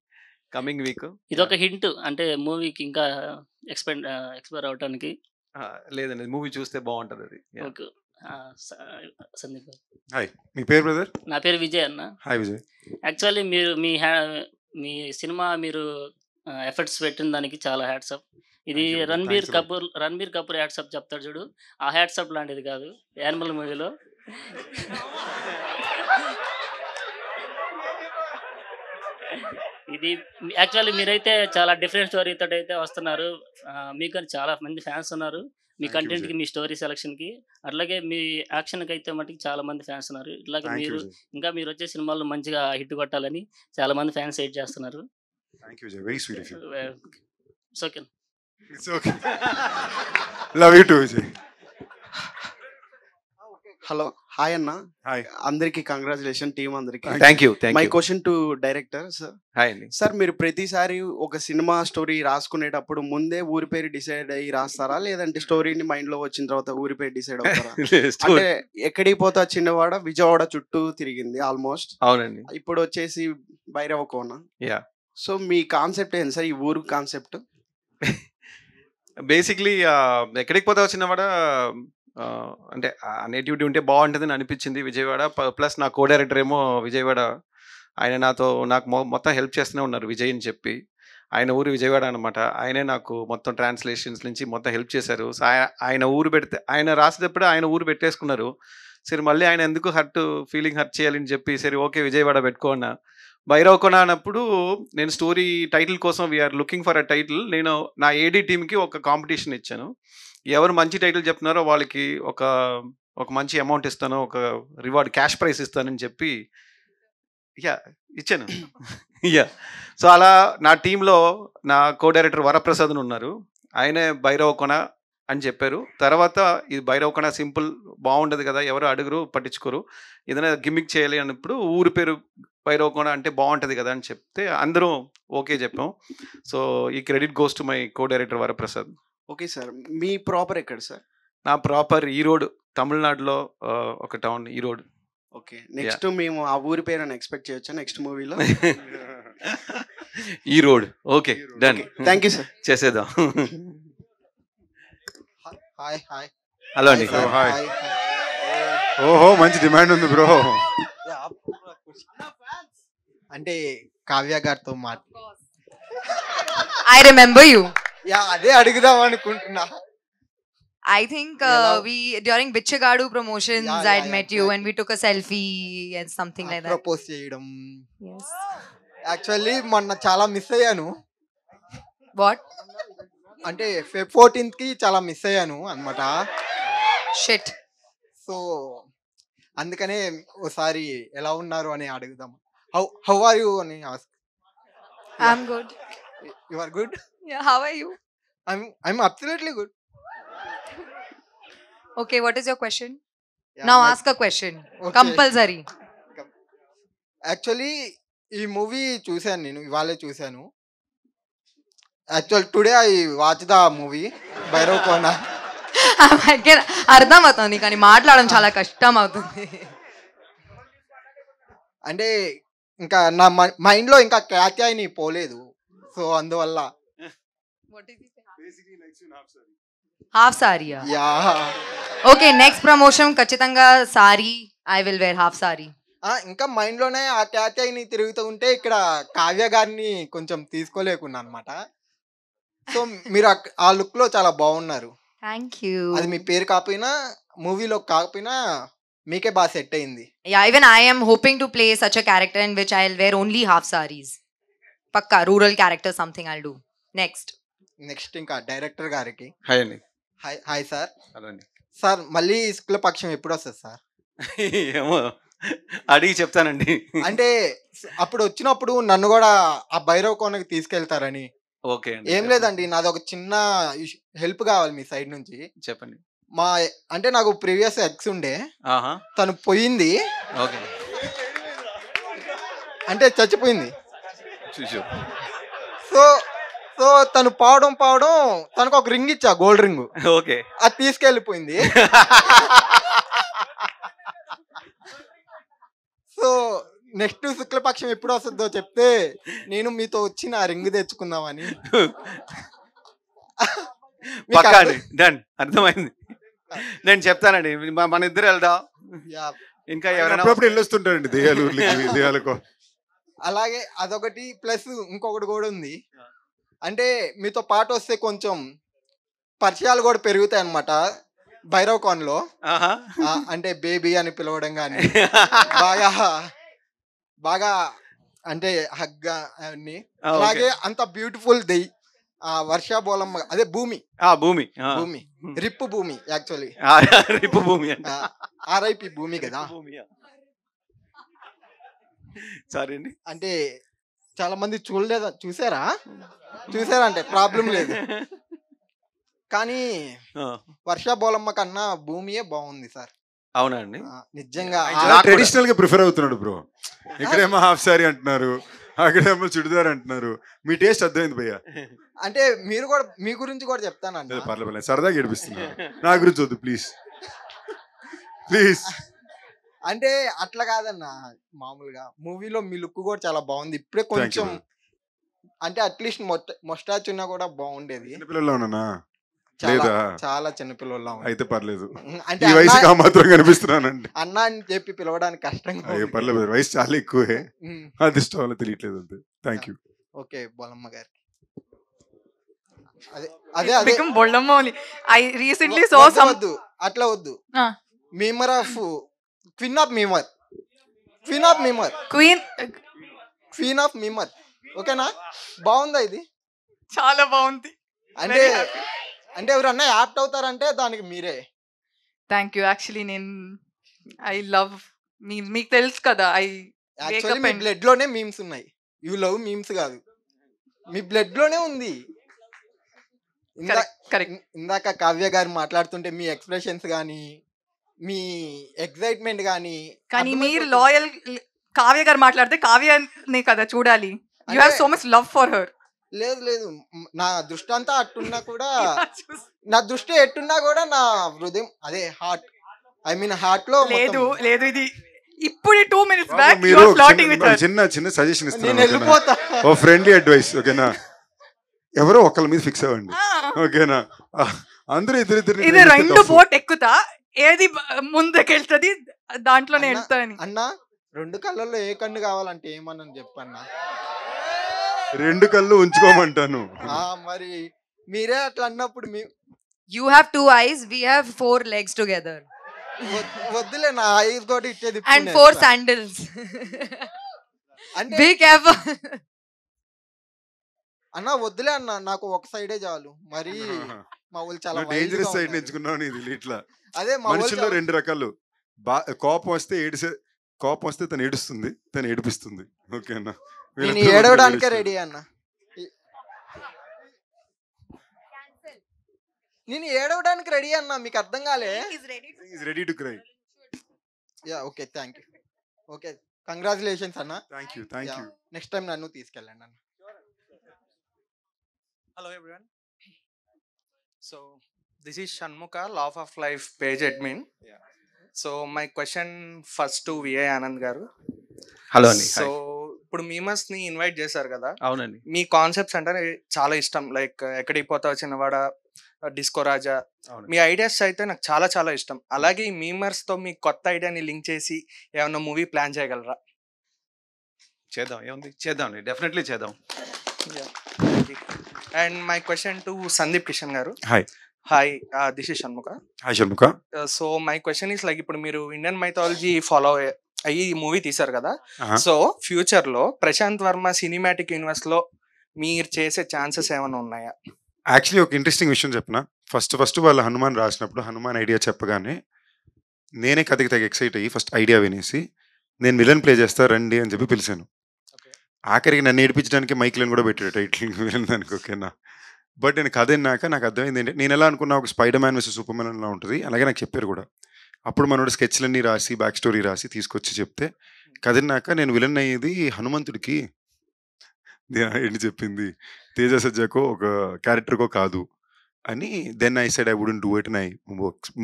F: కమింగ్ వీక్.
L: ఇదొక హింట్ అంటే మూవీకి ఇంకా ఎక్స్ప్లోర్ అవడానికి.
F: లేదండి, మూవీ చూస్తే బాగుంటది అది.
L: ఓకే. సందీప్ గారు.
A: హాయ్, మీ పేరు బ్రదర్?
L: నా పేరు విజయ్ అన్న.
A: హాయ్ విజయ్.
L: యాక్చువల్లీ మీరు మీ సినిమా మీరు ఎఫర్ట్స్ పెట్టిన దానికి చాలా హ్యాట్సప్. ఇది రణబీర్ కపూర్ హ్యాట్సప్ చెప్తాడు చూడు, ఆ హ్యాట్సప్ లాంటిది కాదు. యానిమల్ మూవీలో ఇది యాక్చువల్లీ మీరైతే చాలా డిఫరెంట్ స్టోరీతో అయితే వస్తున్నారు. మీకు చాలా మంది ఫ్యాన్స్ ఉన్నారు మీ కంటెంట్కి, మీ స్టోరీ సెలక్షన్కి. అట్లాగే మీ యాక్షన్కి అయితే మటుకు చాలా మంది ఫ్యాన్స్ ఉన్నారు. ఇట్లాగే మీరు ఇంకా మీరు వచ్చే సినిమాల్లో మంచిగా హిట్ కొట్టాలని చాలా మంది ఫ్యాన్స్ వెయిట్ చేస్తున్నారు.
A: Love you to Vijay.
M: Hello, hi అన్న.
A: హాయ్,
M: అందరికి కంగ్రాచులేషన్, టీమ్ అందరికి.
F: Thank you.
M: My question to director sir.
F: Hi అండి.
M: సార్, మీరు ప్రతిసారి ఒక సినిమా స్టోరీ రాసుకునేటప్పుడు ముందే ఊరి పేరు డిసైడ్ అయ్యి రాస్తారా, లేదంటే స్టోరీని మైండ్ లో వచ్చిన తర్వాత ఊరి పేరు డిసైడ్ అవుతారా? అంటే ఎక్కడికి పోతా చిన్నవాడ విజయవాడ చుట్టూ తిరిగింది ఆల్మోస్ట్.
F: అవునండి.
M: ఇప్పుడు వచ్చేసి భైరవ కోన.
F: యా.
M: సో మీ కాన్సెప్ట్ ఏంటి సార్, ఈ ఊరు కాన్సెప్ట్?
F: బేసిక్లీ ఎక్కడికి పోతా చిన్నవాడ అంటే నేటివిటీ ఉంటే బాగుంటుందని అనిపించింది విజయవాడ. ప్లస్ నా కో డైరెక్టర్ ఏమో విజయవాడ, ఆయన నాకు మొత్తం హెల్ప్ చేస్తూనే ఉన్నారు విజయ్ అని చెప్పి. ఆయన ఊరు విజయవాడ అనమాట. ఆయనే నాకు మొత్తం ట్రాన్స్లేషన్స్ నుంచి మొత్తం హెల్ప్ చేశారు. సో ఆయన ఊరు పెడితే, ఆయన రాసేటప్పుడు ఆయన ఊరు పెట్టేసుకున్నారు. సరే మళ్ళీ ఆయన ఎందుకు ఫీలింగ్ హర్ట్ చేయాలని చెప్పి సరే ఓకే విజయవాడ పెట్టుకోన్నా. భైరవ కొన అన్నప్పుడు నేను స్టోరీ టైటిల్ కోసం we are looking for a title. నేను నా ఏడీ టీమ్కి ఒక కాంపిటీషన్ ఇచ్చాను. ఎవరు మంచి టైటిల్ చెప్తున్నారో వాళ్ళకి ఒక మంచి అమౌంట్ ఇస్తాను, ఒక రివార్డ్ క్యాష్ ప్రైజ్ ఇస్తానని చెప్పి ఇచ్చాను. సో అలా నా టీంలో నా కో డైరెక్టర్ వరప్రసాద్ ఉన్నారు. ఆయనే భైరవ కొన అని చెప్పారు. తర్వాత ఇది భైరవ కొన సింపుల్ బాగుండదు కదా, ఎవరు అడుగురు పట్టించుకోరు, ఏదైనా గిమ్మిక్ చేయాలి అన్నప్పుడు ఊరి పేరు భైరవ కొన అంటే బాగుంటుంది కదా అని చెప్తే అందరూ ఓకే చెప్పాం. సో ఈ credit goes to my co director Varaprasad.
M: Okay sir, me proper ఎక్కడ సార్?
F: నా ప్రాపర్ ఈరోడ్, తమిళనాడులో ఒక టౌన్ ఈరోడ్.
M: ఓకే, నెక్స్ట్ మేము ఆ ఊరి పేరు అని ఎక్స్పెక్ట్ చేయొచ్చా నెక్స్ట్ మూవీలో?
F: ఈరోడ్. Okay, done.
M: Thank you sir.
F: చేసేద్దాం.
M: Hi hi.
F: హలో అండి.
A: హాయ్. ఓహో, మంచి డిమాండ్ ఉంది బ్రో.
N: అంటే కావ్య గారితో
J: I remember you.
N: అదే అడుగుదాం అనుకుంటున్నా.
J: I think we during Bichagadu promotions I had met you and we took a selfie and something like that.
N: Propose చేయడం.
J: Yes.
N: యాక్చువల్లీ మొన్న చాలా మిస్ అయ్యాను.
J: What?
N: అంటే Feb 14th కి చాలా మిస్ అయ్యాను అన్నమాట.
J: Shit.
N: సో అందుకనే ఒకసారి ఎలా ఉన్నారు అని అడుగుదాం. How are you అని ask.
J: I'm good.
N: You are good?
J: Yeah, how are you?
N: I'm absolutely good.
J: Okay, what is your question?
N: Yeah,
J: now ask a question.
N: Okay.
J: Compulsory.
N: Actually ఈ movie చూశాను, నేను ఇవాళే చూశాను. Actual today I watch the movie Bhairava Kona.
J: అర్థం అవుతుంది కానీ మాట్లాడడం చాలా కష్టం అవుతుంది.
N: అంటే ఇంకా నా మైండ్లో ఇంకా క్యాత్యాయిని పోలేదు, సో అందువల్ల.
J: హాఫ్ సారీయా?
N: యా.
J: ఓకే, నెక్స్ట్ ప్రమోషన్ ఖచ్చితంగా sari. I will wear half sari.
N: ఇంకా మైండ్లోనే ఆ క్యాత్యాయిని తిరుగుతూ ఉంటే ఇక్కడ కావ్య గారిని కొంచెం తీసుకోలేకున్నా అనమాట. సో మీరు ఆ లుక్లో చాలా బాగున్నారు.
J: Thank you.
N: అది మీ పేరు కాకపోయినా మూవీలో కాకపోయినా మీకే బాగా సెట్ అయింది.
J: Yeah, even I am hoping to play such a character in which I'll wear only half sarees. Pakka rural character something I'll do.
N: Next ఇంకా డైరెక్టర్ గారికి.
F: హాయ్ అండి.
N: Hi sir.
F: హలో అండి.
N: సార్ మళ్ళీ శుక్లపక్షం ఎప్పుడు వస్తుంది sir?
F: ఏమో అడిగి చెప్తానండి.
N: అంటే అప్పుడు వచ్చినప్పుడు నన్ను కూడా ఆ భైరవ కోనకి తీసుకెళ్తారని.
F: ఓకే అండి.
N: ఏం లేదండి, నాది ఒక చిన్న హెల్ప్ కావాలి మీ సైడ్ నుంచి.
F: చెప్పండి.
N: అంటే నాకు ప్రీవియస్ ఎక్స్ ఉండే, తను పోయింది.
F: ఓకే.
N: అంటే చచ్చిపోయింది.
F: చూసు.
N: సో సో తను పావడం తనకు ఒక రింగ్ ఇచ్చా, గోల్డ్ రింగ్.
F: ఓకే.
N: అది తీసుకెళ్ళిపోయింది. సో నెక్స్ట్ శుక్లపక్షం ఎప్పుడు వస్తుందో చెప్తే నేను మీతో వచ్చి నా రింగ్ తెచ్చుకుందామని.
F: పక్కాండి, డన్, అర్థమైంది. నేను చెప్తానండి, మన ఇద్దరు వెళ్దాం. ఇంకా ఎవరైనా
A: అప్పుడప్పుడు వెళ్ళొస్తుంటారండి దెయ్యాలు దెయ్యాలకు.
N: అలాగే అదొకటి, ప్లస్ ఇంకొకటి కూడా ఉంది. అంటే మీతో పాటు వస్తే కొంచెం పరిచయాలు కూడా పెరుగుతాయి అన్నమాట. భైరవ్ కాన్ లో అంటే బేబీ అని పిలవడం కానీ బాగా అంటే హగ్గా అన్ని. అలాగే అంత బ్యూటిఫుల్ వర్ష బోలమ్మ, అదే భూమి రిప్పు భూమి, యాక్చువల్లీ
F: రిప్పు భూమి,
N: ఆర్ఐపి భూమి కదా.
F: సారీ అండి.
N: అంటే చాలా మంది చూసారా అంటే ప్రాబ్లం లేదు, కానీ వర్ష బోలమ్మ కన్నా భూమియే బాగుంది సార్.
F: అవునండి,
N: నిజంగా
A: ట్రెడిషనల్ గా ప్రిఫర్ అవుతున్నాడు బ్రో. ఇక్కడేమో హాఫ్ సారీ అంటున్నారు, అక్కడేమో చుడిదార్ అంటున్నారు. మీ టేస్ట్ అర్థమైంది భయ్యా.
N: అంటే మీరు కూడా మీ గురించి కూడా చెప్తానండి.
A: పర్లేదు, సరదాగా ఏడిపిస్తున్నారు. నా గురించి వద్దు ప్లీజ్ ప్లీజ్.
N: అంటే అట్లా కాదన్న, మామూలుగా మూవీలో మీ లుక్ కూడా చాలా బాగుంది. ఇప్పుడే కొంచెం అంటే అట్లీస్ట్ మొస్టాచ్ ఉన్నా కూడా బాగుండేది.
A: చిన్నపిల్లల్లో ఉన్నానా?
N: చాలా చిన్నపిల్లల్లో
A: అయితే పర్లేదు.
N: అంటే
A: ఈ వయసుకి మాత్రం కనిపిస్తున్నానండి.
N: అన్న అని చెప్పి పిలవడానికి కష్టంగా.
A: పర్లేదు, వయసు చాలా ఎక్కువే, అది ఇష్టం వల్ల తెలియట్లేదు అంతే. Thank you.
N: ఓకే బోలమ్మ గారికి. అదే
B: Bollamma. I recently saw some.
N: అట్లా వద్దు. Memer of queen of memer, queen of memer. ఓకేనా? బాగుందా ఇది?
B: చాలా బాగుంది.
N: అంటే ఎవరన్నా యాప్ట్ అవుతారంటే దానికి మీరే.
B: Thank you. యాక్చువల్లీ నేను ఐ లవ్ మీమ్స్. మీకు తెలుసు కదా,
N: యాక్చువల్లీ మీ బ్లడ్ లోనే మీమ్స్ ఉన్నాయి. యూ లవ్ మీమ్స్ కాదు, మీ బ్లడ్ లోనే ఉంది. ఇందాక కావ్య గారు మాట్లాడుతుంటే మీ ఎక్స్ప్రెషన్స్ కానీ మీ ఎక్సైట్మెంట్
B: కానీ మీరు లాయల్. కావ్య గారు మాట్లాడితే కావ్యనే కదా చూడాలి. You have so much love for her.
N: లేదు, నా దృష్టి అంతా అట్టున్నా కూడా, నా దృష్టి ఎట్టున్నా కూడా నా హృదయం అదే హార్ట్, ఐ మీన్ హార్ట్ లో
B: లేదు. ఇది ఇప్పుడు 2 minutes బ్యాక్
A: మీరు చిన్న సజెషన్ ఇస్తున్నాను. ఓ ఫ్రెండ్లీ అడ్వైస్, ఓకేనా? ఎవరో ఒకళ్ళ మీద ఫిక్స్ అవ్వండి, ఓకేనా? అందరూ ఇద్దరు
B: ఇది 2 బోట్ ఎక్కుతా, ఏది ముందుకెళ్తుంది దాంట్లోనే వెళ్తాను.
N: అన్నా 2 కళ్ళల్లో ఏ కన్ను కావాలంటే ఏమన్నా చెప్పన్నా?
A: 2 కళ్ళు ఉంచుకోమంటాను.
N: మరి మీరే అట్లా అన్నప్పుడు
J: You have 2 eyes, we have 4 legs together.
N: వద్దులే, నా ఐస్ కూడా ఇచ్చేది.
J: And 4 sandals. Be careful.
N: అన్నా వద్దులే అన్న, నాకు ఒక సైడే చాలు. మరి మా ఊళ్ళు చాలా
A: డేంజరస్ సైడ్ ఎంచుకున్నాను. ఇది ఇట్లా
N: అదే
A: మనుషుల్లో 2 రకాలు. కోపం వస్తే తను ఏడుస్తుంది, తను ఏడిపిస్తుంది, ఓకేనా?
N: నేను ఏడవడానికే రెడీ అన్న, నేను ఏడవడానికి రెడీ అన్నా. మీకు అర్థం కాలే?
A: Ready to cry.
N: Okay, thank you. Okay, congratulations అన్న.
A: Thank you.
N: నెక్స్ట్ టైం నన్ను తీసుకెళ్ళండి అన్న.
O: Hello everyone. So this is Shanmuka, Law of Life page admin. So my question first to VA Anand garu.
F: Hello అండి.
O: So ఇప్పుడు memers ని invite చేశారు కదా?
F: అవునండి.
O: మీ కాన్సెప్ట్స్ అంటే చాలా ఇష్టం. లైక్ ఎక్కడికి పోతావు చిన్నవాడ, డిస్కో రాజా, మీ ఐడియాస్ అయితే నాకు చాలా చాలా ఇష్టం. అలాగే ఈ మీమర్స్ తో మీ కొత్త ఐడియాని లింక్ చేసి ఏమన్నా మూవీ ప్లాన్ చేయగలరా?
F: చేద్దాం, ఏముంది, చేద్దాం, డెఫినెట్లీ చేద్దాం.
O: And my question to Sandeep Kishan గారు.
A: Hi,
O: this is Shanmukha. So my question is like, ఇప్పుడు మీరు ఇండియన్ మైథాలజీ ఫాలో అయ్యి మూవీ తీశారు కదా, సో ఫ్యూచర్ లో ప్రశాంత్ వర్మ సినిమాటిక్ యూనివర్స్ లో మీరు చేసే ఛాన్సెస్ ఏమైనా ఉన్నాయా?
A: యాక్చువల్లీ ఒక ఇంట్రెస్టింగ్ విషయం చెప్పిన. ఫస్ట్ వాళ్ళు హనుమాన్ రాసినప్పుడు హనుమాన్ ఐడియా చెప్పగానే నేనే కథకి తగ్గ ఎక్సైట్ అయ్యి ఫస్ట్ ఐడియా వినేసి నేను విలన్ ప్లే చేస్తా రండి అని చెప్పి పిలిచాను. ఆఖరికి నన్ను ఏడిపించడానికి మైక్లను కూడా పెట్టాడు టైటిల్ విలన్ దానికి, ఓకేనా? బట్ నేను కథ విన్నాక నాకు అర్థమైంది ఏంటంటే, నేను ఎలా అనుకున్నా ఒక spider man versus super man అలా ఉంటుంది, అలాగే నాకు చెప్పారు కూడా. అప్పుడు మనోడు స్కెచ్లన్నీ రాసి బ్యాక్ స్టోరీ రాసి తీసుకొచ్చి చెప్తే కదినాక నేను విలన్ అయ్యేది హనుమంతుడికి ఏంటి చెప్పింది, తేజ సజ్జాకో ఒక క్యారెక్టర్కో కాదు అని. Then I said I wouldn't do it and I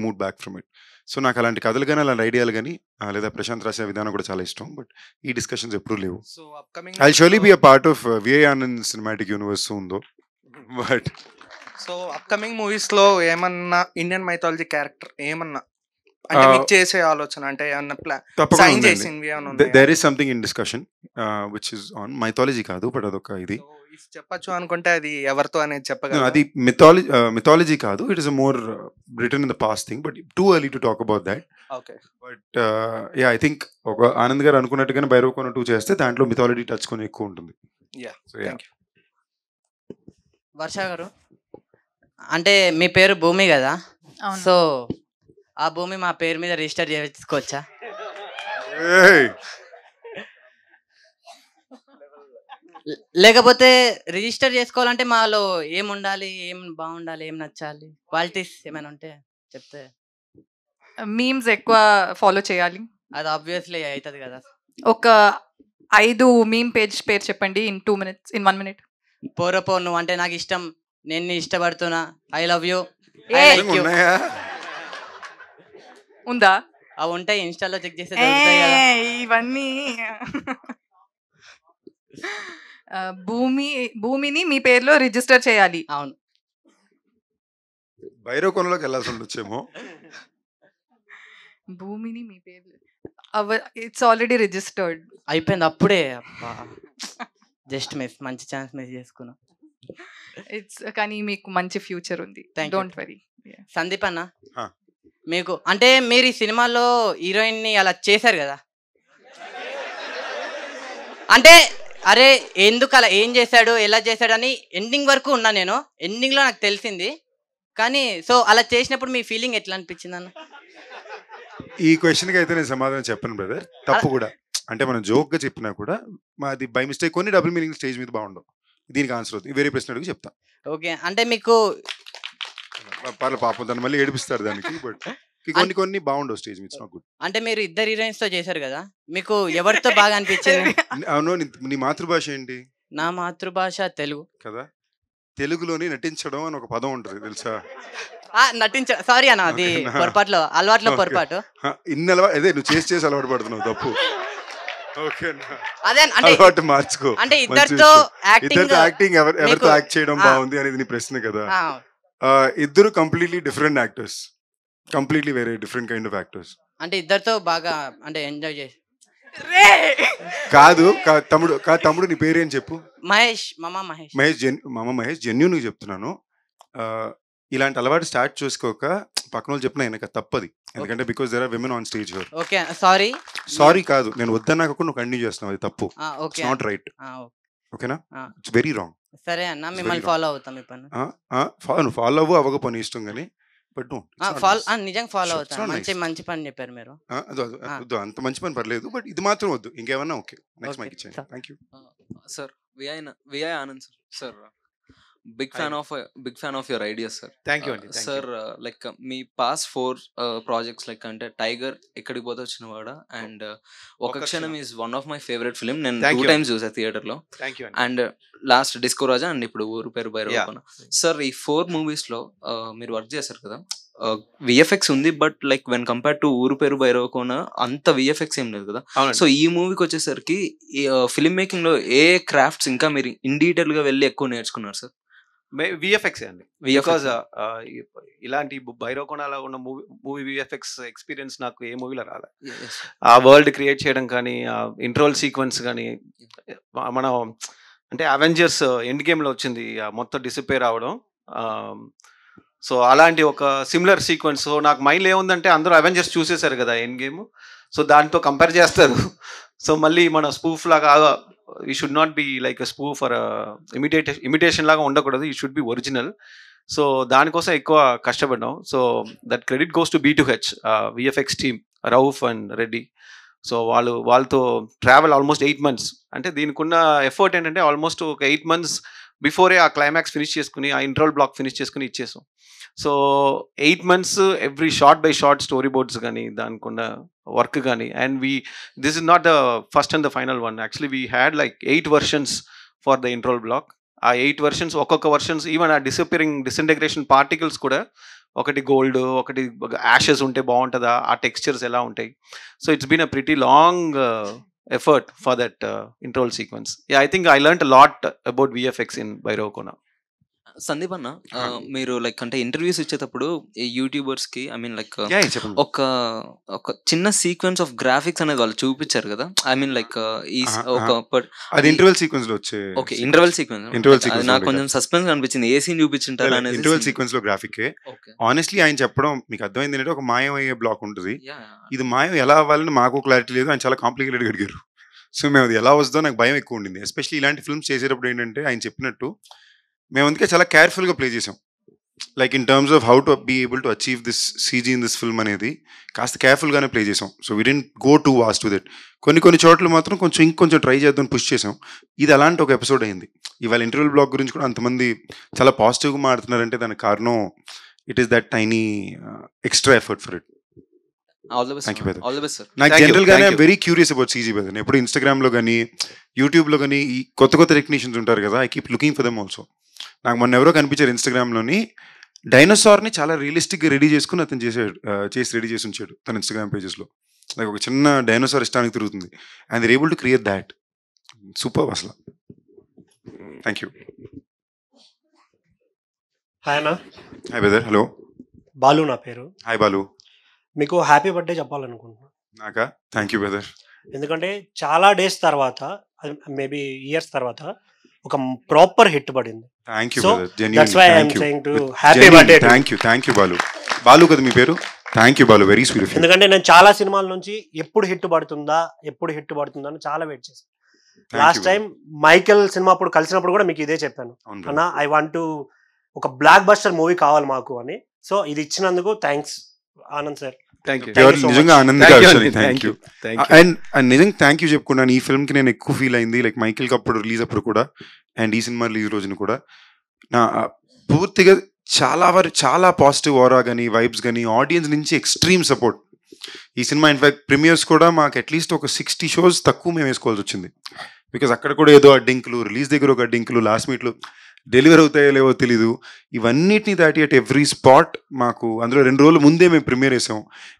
A: move back from it. So నాకు అలాంటి కథలు కానీ అలాంటి ఐడియాలు కానీ లేదా ప్రశాంత్ రాసే విధానం కూడా చాలా ఇష్టం. బట్ ఈ డిస్కషన్స్ ఎప్పుడూ లేవు.
O: So upcoming
A: I should be a part of VI Anand cinematic universe ఉందో. బట్
O: సో అప్కమింగ్ మూవీస్ లో ఏమన్నా ఇండియన్ మైథాలజీ క్యారెక్టర్ ఏమన్నా అంటే మీకు చేసే ఆలోచన అంటే ఏమన్నా సైన్ చేసింది ఏమన్నా
A: there is something in discussion which is on mythology కాదు, బట్ అదొక ఇది
O: చెప్పచ్చు అనుకుంటే అది ఎవరితో అనేది చెప్పగలరా?
A: అది మిథాలజీ కాదు. It is a more return in the past thing, but too early to talk about that.
O: Okay.
A: But yeah I think ఒక ఆనంద్ గారు అనుకున్నట్టుగానే భైరవ్ కోన 2 చేస్తే దాంట్లో మిథాలజీ టచ్ కొని ఎక్కువ ఉంటుంది.
O: Yeah
A: so yeah.
P: వర్ష గారు, అంటే మీ పేరు భూమి కదా, సో ఆ భూమి మా పేరు మీద రిజిస్టర్ చేసుకోవచ్చా? లేకపోతే రిజిస్టర్ చేసుకోవాలంటే మాలో ఏం ఉండాలి, ఏం బాగుండాలి, ఏం నచ్చాలి, క్వాలిటీస్ ఏమైనా ఉంటే చెప్తే.
B: మీమ్స్ ఎక్కువ ఫాలో చేయాలి.
P: అది ఆబ్వియస్లీ అవుతుంది కదా.
B: ఒక 5 మీమ్ పేరు చెప్పండి ఇన్ 2 minutes, ఇన్ 1 minute.
P: పోరపో నువ్వు అంటే నాకు ఇష్టం, నేను ఇష్టపడుతున్నా, ఐ లవ్ యూ,
B: ఉందా?
P: అవి ఉంటాయి, ఇన్స్టాలో చెక్ చేస్తే
B: ఇవన్నీ. భూమిని మీ పేరులో రిజిస్టర్ చేయాలి.
P: అవును.
A: భైరవ్ కోనలోకి వెళ్ళాల్సి ఉండొచ్చేమో.
B: భూమిని మీ పేరు ఇట్స్ ఆల్రెడీ రిజిస్టర్డ్
P: అయిపోయింది అప్పుడే. జస్ట్ మిస్, మంచి ఛాన్స్ మిస్ చేసుకున్నా.
B: ఇట్స్ కానీ మీకు మంచి ఫ్యూచర్ ఉంది, డోంట్ వరీ.
P: సందీప్ అన్న, మీకు అంటే మీరు ఈ సినిమాలో హీరోయిన్ ని అలా చేశారు కదా, అంటే అరే ఎందుకు అలా, ఏం చేశాడు, ఎలా చేశాడు అని ఎండింగ్ వరకు ఉన్నా నేను. ఎండింగ్ లో నాకు తెలిసింది, కానీ సో అలా చేసినప్పుడు మీ ఫీలింగ్ ఎట్లా అనిపించింది అన్న?
A: ఈ క్వశ్చన్కి అయితే నేను సమాధానం చెప్పను బ్రదర్. తప్పు కూడా, అంటే మనం జోక్గా చెప్పినా కూడా మాది బై మిస్టేక్ కొన్ని డబుల్ మీనింగ్ స్టేజ్ మీద బాగుండవు. దీనికి ఆన్సర్ అవుతుంది. వేరే ప్రశ్న అడుగు చెప్తా.
P: ఓకే. అంటే మీకు
A: పర్లేదు, పాపం దాన్ని మళ్ళీ ఏడిపిస్తారు దానికి. బట్ కొన్ని బాగుండవు స్టేజ్ మీద. Not good.
P: అంటే మీరు 2 హీరోయిన్స్ తో చేశారు కదా, మీకు ఎవరితో బాగా అనిపించింది?
A: అవును. నీ మాతృభాష ఏంటి?
P: నా మాతృభాష తెలుగు
A: కదా. తెలుగులోని నటించడం అని ఒక పదం ఉంటుంది తెలుసా?
P: సారీ అన్న, అది పొరపాట్లో, అలవాట్లో పొరపాటు.
A: అదే నువ్వు చేసి అలవాటు పడుతున్నావు, తప్పు.
P: అదే
A: అలవాటు మార్చుకో.
P: అంటే ఇద్దరితో
A: యాక్టింగ్ ఎవరితో యాక్ట్ చేయడం బాగుంది అనేది నీ ప్రశ్న కదా. ఇద్దరు కంప్లీట్లీ డిఫరెంట్ యాక్టర్స్, కంప్లీట్లీ వేరే డిఫరెంట్ కైండ్ ఆఫ్ యాక్టర్స్.
P: అంటే ఇద్దరితో బాగా అంటే ఎంజాయ్ చేసి.
A: కాదు తమ్ముడు నీ పేరేం చెప్పు?
P: మహేష్.
A: మామ మహేష్. జెన్యూన్గా చెప్తున్నాను, ఇలాంటి అలవాటు స్టార్ట్ చేసుకోక పక్కన వాళ్ళు చెప్పిన ఆయనక తప్పది. ఎందుకంటే because there are women on stage here.
P: Okay. Sorry కాదు, నేను వద్దన్నాక నువ్వు కంటిన్యూ చేస్తున్నావు, అది తప్పు. It's not right. ఓకేనా? It's very wrong. సరే అన్న, మిమ్మల్ని ఫాలో అవుతాం.
A: ఫాలో అవ్వకపోనీ ఇష్టం కానీ, బట్
P: నిజంగా ఫాలో అవుతాను. మంచి పని చెప్పారు మీరు.
A: అంత మంచి పని పర్లేదు, బట్ ఇది మాత్రం వద్దు. ఇంకేమన్నా ఓకే. నెక్స్ట్ మైక్ ఇచ్చేయండి. Thank you
C: sir. VI Anand sir, big fan of your ideas sir.
F: Thank you అండి
C: సార్. లైక్ మీ పాస్ట్ 4 ప్రాజెక్ట్స్ లైక్ అంటే టైగర్, ఎక్కడికి పోతే వచ్చినవాడ and Okka Kshanam is one of my favourite film. నేను 2 times చూసా థియేటర్ లో. And last Disco Raja and ఇప్పుడు ఊరు పేరు భైరవ్. సార్ ఈ 4 movies లో మీరు వర్క్ చేశారు కదా, విఎఫ్ఎక్స్ ఉంది, but like when compare to ఊరు పేరు భైరవ కోన అంత విఎఫ్ఎక్స్ ఏం లేదు కదా. సో ఈ మూవీకి వచ్చేసరికి ఫిల్మ్ మేకింగ్ లో ఏ క్రాఫ్ట్స్ ఇంకా మీరు ఇన్ డీటెయిల్ గా వెళ్ళి ఎక్కువ నేర్చుకున్నారు సార్?
F: విఎఫ్ఎక్స్ అండి. బికాజ్ ఇలాంటి భైరవకోణలో ఉన్న మూవీ విఎఫ్ఎక్స్ ఎక్స్పీరియన్స్ నాకు ఏ మూవీలో రాలే. ఆ వరల్డ్ క్రియేట్ చేయడం కానీ, ఆ ఇంట్రోల్ సీక్వెన్స్ కానీ, మనం అంటే అవెంజర్స్ ఎండ్ గేమ్లో వచ్చింది మొత్తం డిసిపేర్ అవడం. సో అలాంటి ఒక సిమిలర్ సీక్వెన్స్. సో నాకు మైండ్లో ఏముందంటే అందరూ అవెంజర్స్ చూసేశారు కదా ఎండ్ గేమ్, సో దాంతో కంపేర్ చేస్తారు. సో మళ్ళీ మన స్పూఫ్ లాగా ఈ should not be like a spoof for imitation లాగా ఉండకూడదు, ఈ షుడ్ బి ఒరిజినల్. సో దానికోసం ఎక్కువ కష్టపడ్డాం. So that credit goes to B2H VFX team, Rauf and Reddy. So వాళ్ళతో ట్రావెల్ ఆల్మోస్ట్ 8 months. అంటే దీనికి ఉన్న ఎఫర్ట్ ఏంటంటే ఆల్మోస్ట్ ఒక 8 months బిఫోరే ఆ క్లైమాక్స్ ఫినిష్ చేసుకుని, ఆ ఇంట్రోల్ బ్లాక్ ఫినిష్ చేసుకుని ఇచ్చేసాం. So 8 months every shot by shot story boards కానీ, దానికి ఉన్న వర్క్ కానీ. And this is not the first and the final one. Actually we had like 8 versions for the interval block. ఆ 8 versions, ఒక్కొక్క versions, even ఆ డిసింటగ్రేషన్ particles కూడా ఒకటి gold, ఒకటి యాషెస్ ఉంటే బాగుంటుందా, ఆ టెక్స్చర్స్ ఎలా ఉంటాయి. So it's been a pretty long effort for that interval sequence. I think I learned lot about VFX in Bhairavakona.
C: Sandeep అన్న, మీరు లైక్ అంటే ఇంటర్వ్యూస్ ఇచ్చేటప్పుడు యూట్యూబర్స్ కి ఐ మీన్ లైక్ ఒక చిన్న సీక్వెన్స్ ఆఫ్ గ్రాఫిక్స్ అనేది వాళ్ళు చూపించారు కదా. ఐ మీన్ లైక్ ఈ
A: అది ఇంటర్వెల్ సీక్వెన్స్ లో వచ్చే.
C: ఓకే, ఇంటర్వెల్ సీక్వెన్స్ నాకు కొంచెం సస్పెన్స్ అనిపించింది. ఏ సీన్ చూపించుంటారు అనేది.
A: ఇంటర్వెల్ సీక్వెన్స్ లో గ్రాఫిక్ ఆనెస్ట్లీ ఆయన చెప్పడం మీకు అర్థమైంది ఏంటంటే, ఒక మాయం అయ్యే బ్లాక్ ఉంటుంది. ఇది మాయం ఎలా అవ్వాలని మాకు క్లారిటీ లేదు, ఆయన చాలా కాంప్లికేటెడ్ అడిగారు. సో మేము అది ఎలా వస్తుందో నాకు భయం ఎక్కువ ఉండింది. ఎస్పెషల్లీ ఇలాంటి ఫిల్మ్స్ చేసేటప్పుడు ఏంటంటే, ఆయన చెప్పినట్టు మేము అందుకే చాలా కేర్ఫుల్గా ప్లే చేసాం. Like in terms of how to be able to achieve this CG in this film అనేది కాస్త కేర్ఫుల్గానే ప్లే చేసాం. So we didn't go to waste to that. కొన్ని చోట్ల మాత్రం ఇంకొంచెం ట్రై చేద్దాం పుష్ చేసాం. ఇది అలాంటి ఒక ఎపిసోడ్ అయింది. ఇవాళ ఇంటర్వెల్ బ్లాగ్ గురించి కూడా అంతమంది చాలా పాజిటివ్గా మాట్లాడుతున్నారంటే దానికి కారణం it is that tiny extra effort for it. నాకు జనరల్ గానే very curious about CG brother. ఎప్పుడు ఇన్స్టాగ్రామ్ లో కానీ యూట్యూబ్ లో కానీ ఈ కొత్త టెక్నీషియన్స్ ఉంటారు కదా, I keep looking for them also. నాకు మొన్న ఎవరో కనిపించారు ఇన్స్టాగ్రామ్ లోని, డైనోసార్ ని చాలా రియలిస్టిక్ గా రెడీ చేసుకుని అతను చేసి రెడీ చేసి ఉంచాడు తన ఇన్స్టాగ్రామ్ పేజెస్ లో. లైక్ ఒక చిన్న డైనోసార్ ఇష్టానికి తిరుగుతుంది, and they able to create that. Super అసలు. Thank you.
Q: హాయ్ అన్న.
A: Hi brother. హలో.
Q: బాలు నా పేరు.
A: హాయ్ బాలు.
Q: మీకు హ్యాపీ బర్త్డే చెప్పాలనుకుంటున్నాను.
A: నాకా? Thank you brother.
Q: ఎందుకంటే చాలా డేస్ తర్వాత, మేబీ ఇయర్స్ తర్వాత ఒక ప్రాపర్ హిట్ పడింది.
A: Thank you
Q: so
A: brother.
Q: That's why I am saying to happy birthday.
A: Thank you Balu. Balu కదా మీ పేరు? Thank you Balu, very sweet.
Q: ఎందుకంటే నేను చాలా సినిమాల నుంచి ఎప్పుడు హిట్ పడుతుందా అని చాలా వెయిట్ చేశాను. లాస్ట్ టైం మైకెల్ సినిమా అప్పుడు కలిసినప్పుడు కూడా మీకు ఇదే చెప్పాను, అన్న ఐ వాంట్ టు ఒక బ్లాక్ బస్టర్ మూవీ కావాలి మాకు అని. సో ఇది ఇచ్చినందుకు థ్యాంక్స్ ఆనంద్ సార్.
A: నిజంగా ఆనందంగా థ్యాంక్ యూ. అండ్ నిజంగా థ్యాంక్ యూ చెప్పుకున్నాను. ఈ ఫిల్మ్ కి నేను ఎక్కువ ఫీల్ అయింది, లైక్ మైకిల్ అప్పుడు రిలీజ్ అప్పుడు కూడా, అండ్ ఈ సినిమా రిలీజ్ రోజున కూడా నా పూర్తిగా చాలా పాజిటివ్ ఆరా కానీ వైబ్స్ కానీ ఆడియన్స్ నుంచి ఎక్స్ట్రీమ్ సపోర్ట్. ఈ సినిమా ఇన్ఫాక్ట్ ప్రీమియర్స్ కూడా మాకు అట్లీస్ట్ ఒక 60 షోస్ తక్కువ మేము వేసుకోవాల్సి వచ్చింది. బికాస్ అక్కడ కూడా ఏదో అడ్డింకులు, రిలీజ్ దగ్గర ఒక అడ్డింకులు, లాస్ట్ మినిట్లో డెలివరీ అవుతాయో లేవో తెలీదు. ఇవన్నిటిని దాటి అట్ ఎవ్రీ స్పాట్ మాకు అందులో 2 రోజుల ముందే మేము ప్రీమియర్ వేసాం.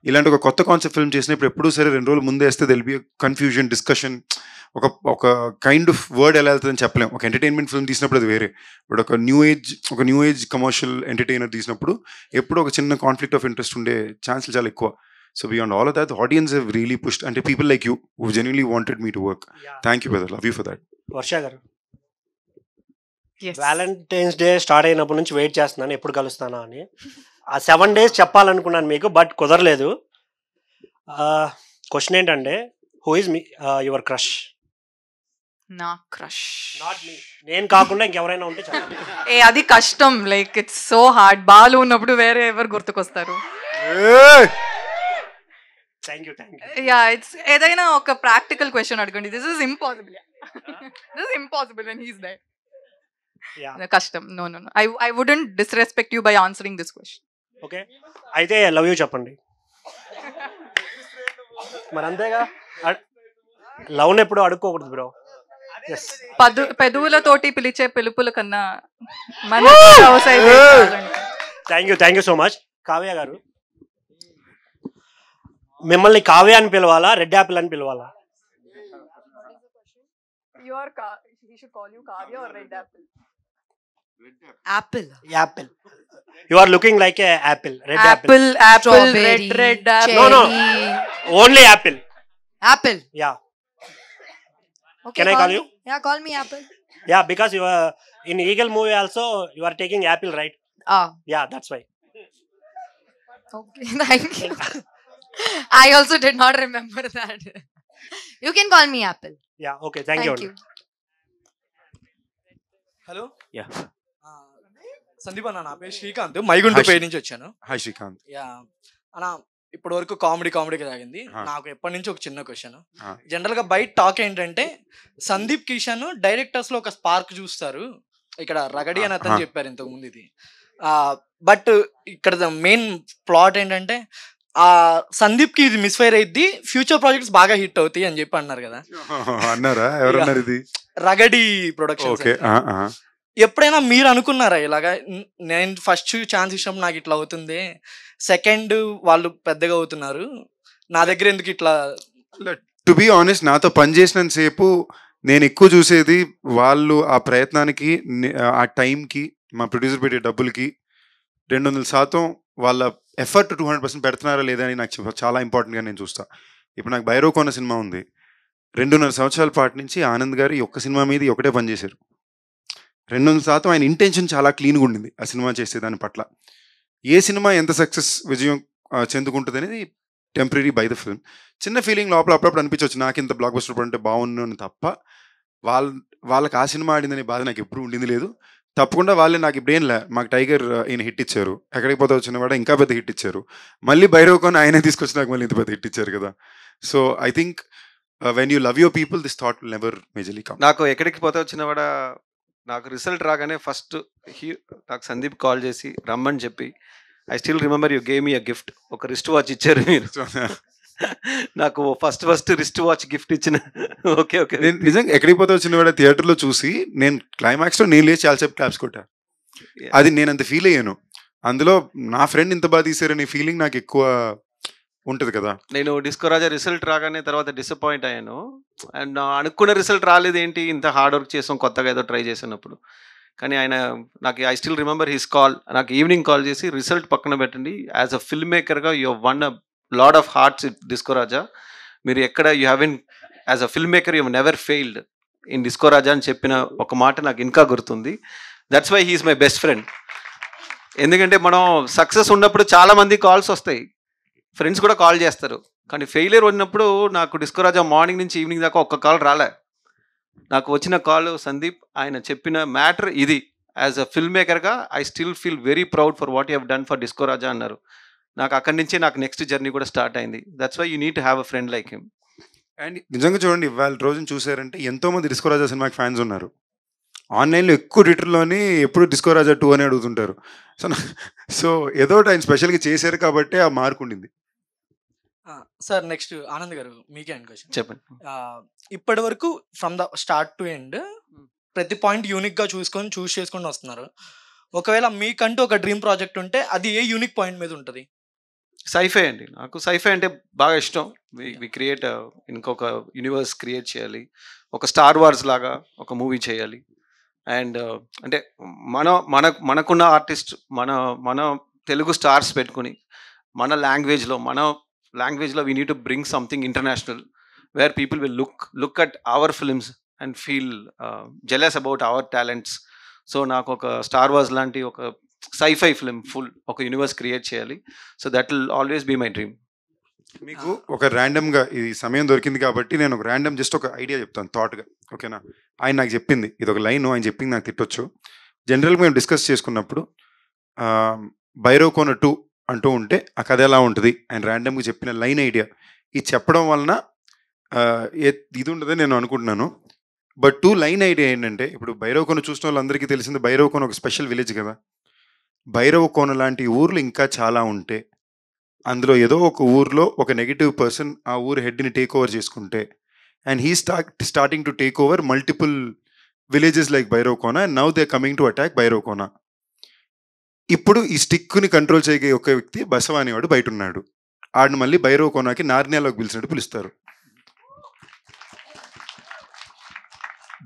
A: ఇలాంటి ఒక కొత్త కాన్సెప్ట్ ఫిల్మ్ చేసినప్పుడు ఎప్పుడూ సరే 2 రోజులు ముందే వేస్తే దెల్ బి కన్ఫ్యూజన్, డిస్కషన్, ఒక కైండ్ ఆఫ్ వర్డ్ ఎలా వెళ్తుందని చెప్పలేం. ఒక ఎంటర్టైన్మెంట్ ఫిల్మ్ తీసినప్పుడు అది వేరే, బట్ ఒక న్యూ ఏజ్ కమర్షియల్ ఎంటర్టైనర్ తీసినప్పుడు ఎప్పుడు ఒక చిన్న కాన్ఫ్లిక్ట్ ఆఫ్ ఇంట్రెస్ట్ ఉండే ఛాన్సులు చాలా ఎక్కువ. So beyond all of that, the audience have really pushed, and people like you who genuinely wanted me to work. Thank you brother, love you for that.
Q: వర్ష గారు, Valentine's day start అయినప్పటి నుంచి wait చేస్తున్నాను ఎప్పుడు కలుస్తానా అని. ఆ 7 days చెప్పాలనుకున్నాను మీకు, but కుదరలేదు. క్వశ్చన్ ఏంటంటే, who is me your crush?
B: నా క్రష్
Q: నాట్ మీ, నేను కాకుండా ఇంకెవరైనా ఉంటే చెప్పండి.
B: అది కష్టం, like it's so hard. Balu ఉన్నప్పుడు వేరే ఎవరు గుర్తుకొస్తారు?
Q: Thank you.
B: యా, ఇట్స్ ఏదైనా ఒక ప్రాక్టికల్ క్వశ్చన్ అడగండి. This is impossible when he is there. కష్టం. No I wouldn't disrespect you by answering this question.
Q: Okay, అయితే లవ్ యూ చెప్పండి. మరి అంతేగా, లవ్ని ఎప్పుడు అడుక్కోకూడదు బ్రో.
B: పెదవులతోటి పిలిచే పిలుపుల కన్నా
Q: thank you so much. Kavya గారు, మిమ్మల్ని కావ్య అని పిలవాలా, రెడ్ యాపిల్ అని పిలవాలా? Apple. You are looking like a apple. Red apple.
J: Strawberry,
B: red
J: apple.
Q: No. Only apple.
J: Apple.
Q: Yeah.
J: Okay,
Q: Can I call you?
J: Yeah, call me Apple.
Q: Yeah, because you are in Eagle movie also you are taking apple, right? Yeah, that's why.
J: Okay, thank you. I also did not remember that. You can call me Apple.
Q: Yeah, okay, thank you.
R: Hello.
A: Yeah,
R: Sandeep అన్న, నా పేరు శ్రీకాంత్, మైగుంటూరు పేరు నుంచి వచ్చాను.
A: Hi Srikanth.
R: Yeah అన్న, ఇప్పటి వరకు కామెడీకి సాగింది. నాకు ఎప్పటి నుంచి ఒక చిన్న క్వశ్చన్. జనరల్ గా బయట టాక్ ఏంటంటే, సందీప్ కిషన్ డైరెక్టర్స్ లో ఒక స్పార్క్ చూస్తారు, ఇక్కడ రగడి అని అతను చెప్పారు ఇంతకు ముందు ఇది. బట్ ఇక్కడ మెయిన్ ప్లాట్ ఏంటంటే, సందీప్ కి ఇది మిస్ఫైర్ అయింది, ఫ్యూచర్ ప్రాజెక్ట్స్ బాగా హిట్ అవుతాయి అని చెప్పి అన్నారు కదా.
A: అన్నారా? ఎవరన్నారు ఇది?
R: రగడి ప్రొడక్షన్.
A: ఓకే.
R: ఎప్పుడైనా మీరు అనుకున్నారా ఇలాగా నేను ఫస్ట్ ఛాన్స్ ఇచ్చినప్పుడు నాకు ఇట్లా అవుతుంది, సెకండ్ వాళ్ళు పెద్దగా అవుతున్నారు, నా దగ్గర ఎందుకు ఇట్లా?
A: టు బీ ఆనెస్ట్, నాతో పనిచేసినంత సేపు నేను ఎక్కువ చూసేది వాళ్ళు ఆ ప్రయత్నానికి, ఆ టైంకి, మా ప్రొడ్యూసర్ పెట్టే డబ్బులకి 200% వాళ్ళ ఎఫర్ట్ 200% పెడుతున్నారా లేదా అని నాకు చాలా ఇంపార్టెంట్గా నేను చూస్తా. ఇప్పుడు నాకు భైరవకోన సినిమా ఉంది, 2.5 సంవత్సరాల పాటు నుంచి ఆనంద్ గారు ఈ ఒక్క సినిమా మీద ఒకటే పనిచేశారు. 200% ఆయన ఇంటెన్షన్ చాలా క్లీన్గా ఉండింది ఆ సినిమా చేసేదాని పట్ల. ఏ సినిమా ఎంత సక్సెస్ విజయం చెందుకుంటుంది అనేది టెంపరీ బై ద ఫిల్మ్. చిన్న ఫీలింగ్ లోపల అప్పుడప్పుడు అనిపించవచ్చు, నాకు ఇంత బ్లాక్ బస్టర్ అంటే బాగున్నాను తప్ప వాళ్ళకి ఆ సినిమా ఆడిందనే బాధ నాకు ఎప్పుడు ఉండింది లేదు. తప్పకుండా వాళ్ళే నాకు ఇప్పుడు ఏం లే, మాకు టైగర్ ఈయన హిట్ ఇచ్చారు, ఎక్కడికి పోతే వచ్చిన వాడు ఇంకా పెద్ద హిట్ ఇచ్చారు, మళ్ళీ భైరవకోన ఆయనే తీసుకొచ్చి నాకు మళ్ళీ ఇంత పెద్ద హిట్ ఇచ్చారు కదా. So I think when you love your people this thought will never majorly come.
F: నాకు ఎక్కడికి పోతే వచ్చిన వాడ నాకు రిజల్ట్ రాగానే ఫస్ట్ నాకు సందీప్ కాల్ చేసి రమ్మని చెప్పి, I still remember you gave me a gift, ఒక రిస్ట్ వాచ్ ఇచ్చారు మీరు. నాకు ఫస్ట్ రిస్ట్ వాచ్ గిఫ్ట్ ఇచ్చిన. ఓకే ఓకే,
A: నేను నిజంగా ఎక్కడికి పోతే వచ్చిన వాడు థియేటర్లో చూసి నేను క్లైమాక్స్లో నేను లేచి చాలాసేపు క్లాప్స్ కొట్టా. అది నేను అంత ఫీల్ అయ్యాను. అందులో నా ఫ్రెండ్ ఇంత బాగా తీసారనే ఫీలింగ్ నాకు ఎక్కువ ఉంటుంది కదా.
F: నేను డిస్కో రాజా రిజల్ట్ రాగానే తర్వాత డిసప్పాయింట్ అయ్యాను. అండ్ అనుకున్న రిజల్ట్ రాలేదు, ఏంటి ఇంత హార్డ్ వర్క్ చేసాం కొత్తగా ఏదో ట్రై చేసినప్పుడు. కానీ ఆయన నాకు I still remember his call, నాకు ఈవినింగ్ కాల్ చేసి రిజల్ట్ పక్కన పెట్టండి, యాజ్ అ ఫిల్మ్ మేకర్గా you won a lot of hearts Disco Raja, మీరు ఎక్కడ you have in as a film maker you never failed in Disco Raja అని చెప్పిన ఒక మాట నాకు ఇంకా గుర్తుంది. That's why he is my best friend. ఎందుకంటే మనం సక్సెస్ ఉన్నప్పుడు చాలామంది కాల్స్ వస్తాయి, ఫ్రెండ్స్ కూడా కాల్ చేస్తారు, కానీ ఫెయిలియర్ ఉన్నప్పుడు నాకు డిస్కో రాజా మార్నింగ్ నుంచి ఈవినింగ్ దాకా ఒక్క కాల్ రాలే. నాకు వచ్చిన కాల్ సందీప్, ఆయన చెప్పిన మ్యాటర్ ఇది, యాజ్ అ ఫిల్మ్ మేకర్గా I still feel very proud for what you have done for Disco Raja అన్నారు. నాకు అక్కడి నుంచి నాకు నెక్స్ట్ జర్నీ కూడా స్టార్ట్ అయింది. That's why you need to have a friend like him.
A: And నిజంగా చూడండి, ఇవాళ రోజున చూసారంటే ఎంతోమంది డిస్కో రాజా సినిమాకి ఫ్యాన్స్ ఉన్నారు. ఆన్లైన్లో ఎక్కువ ట్విట్టర్లోని ఎప్పుడు డిస్కో రాజా 2 అని అడుగుతుంటారు. సో ఏదో ఆయన స్పెషల్గా చేశారు కాబట్టి ఆ మార్క్ ఉండింది.
R: సార్ నెక్స్ట్ ఆనంద్ గారు మీకే అండ్ క్వశ్చన్
F: చెప్పండి.
R: ఇప్పటి వరకు from the start to end ప్రతి పాయింట్ యూనిక్గా చూస్ చేసుకొని వస్తున్నారు. ఒకవేళ మీకంటూ ఒక డ్రీమ్ ప్రాజెక్ట్ ఉంటే అది ఏ యూనిక్ పాయింట్ మీద ఉంటుంది?
F: సైఫై అండి, నాకు సైఫై అంటే బాగా ఇష్టం. వి క్రియేట్ ఇంకొక యూనివర్స్ క్రియేట్ చేయాలి, ఒక స్టార్ వార్స్ లాగా ఒక మూవీ చేయాలి. అండ్ అంటే మనకున్న ఆర్టిస్ట్ మన తెలుగు స్టార్స్ పెట్టుకుని మన లాంగ్వేజ్లో we need to bring something international where people will look at our films and feel jealous about our talents. So నాకు ఒక స్టార్ వార్స్ లాంటి ఒక సైఫై ఫిల్మ్ ఫుల్ ఒక యూనివర్స్ క్రియేట్ చేయాలి. So that will always be my dream.
A: మీకు ఒక ర్యాండమ్గా ఇది సమయం దొరికింది కాబట్టి నేను ఒక ర్యాండమ్ జస్ట్ ఒక ఐడియా చెప్తాను థాట్గా, ఓకేనా? ఆయన నాకు చెప్పింది, ఇది ఒక లైన్, ఆయన చెప్పింది నాకు తిట్టొచ్చు. జనరల్గా మేము డిస్కస్ చేసుకున్నప్పుడు భైరవకోన 2 అంటూ ఉంటే ఆ కథ ఎలా ఉంటుంది, ఆయన ర్యాండమ్గా చెప్పిన లైన్ ఐడియా ఇది చెప్పడం వలన ఇది ఉండదని నేను అనుకుంటున్నాను. బట్ 2 లైన్ ఐడియా ఏంటంటే, ఇప్పుడు భైరవకోన చూసిన వాళ్ళందరికీ తెలిసింది భైరవకోన ఒక స్పెషల్ విలేజ్ కదా. భైరవకోన లాంటి ఊర్లు ఇంకా చాలా ఉంటే, అందులో ఏదో ఒక ఊర్లో ఒక నెగిటివ్ పర్సన్ ఆ ఊరు హెడ్ని టేక్ ఓవర్ చేసుకుంటే, and he starting to take over multiple villages like Bhairavakona, and now they coming to attack Bhairavakona. ఇప్పుడు ఈ స్టిక్ని కంట్రోల్ చేయగే ఒక వ్యక్తి బసవ అనేవాడు బయట ఉన్నాడు. ఆడిని మళ్ళీ భైరవకోనకి నార్నియాలోకి పిలిచినట్టు పిలుస్తారు.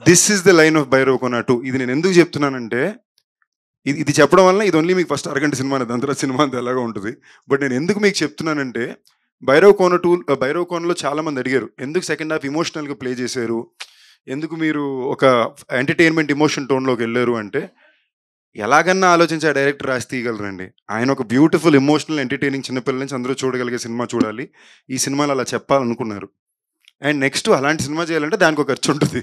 A: This is the line of Bhairavakona 2. ఇది నేను ఎందుకు చెప్తున్నానంటే, ఇది చెప్పడం వల్ల ఇది ఓన్లీ మీకు ఫస్ట్ అరగంట సినిమా, దాని తర్వాత సినిమా అంతా ఎలాగో ఉంటుంది. బట్ నేను ఎందుకు మీకు చెప్తున్నానంటే, భైరవకోనలో చాలామంది అడిగారు ఎందుకు సెకండ్ హాఫ్ ఇమోషనల్గా ప్లే చేశారు, ఎందుకు మీరు ఒక ఎంటర్టైన్మెంట్ ఇమోషన్ టోన్లోకి వెళ్ళారు అంటే, ఎలాగన్నా ఆలోచించి ఆ డైరెక్టర్ రాసి తీయగలరండి. ఆయన ఒక బ్యూటిఫుల్ ఇమోషనల్ ఎంటర్టైనింగ్ చిన్నపిల్లల నుంచి అందరూ చూడగలిగే సినిమా చూడాలి, ఈ సినిమాలో అలా చెప్పాలనుకున్నారు. అండ్ నెక్స్ట్ అలాంటి సినిమా చేయాలంటే దానికి ఒక ఖర్చు ఉంటుంది,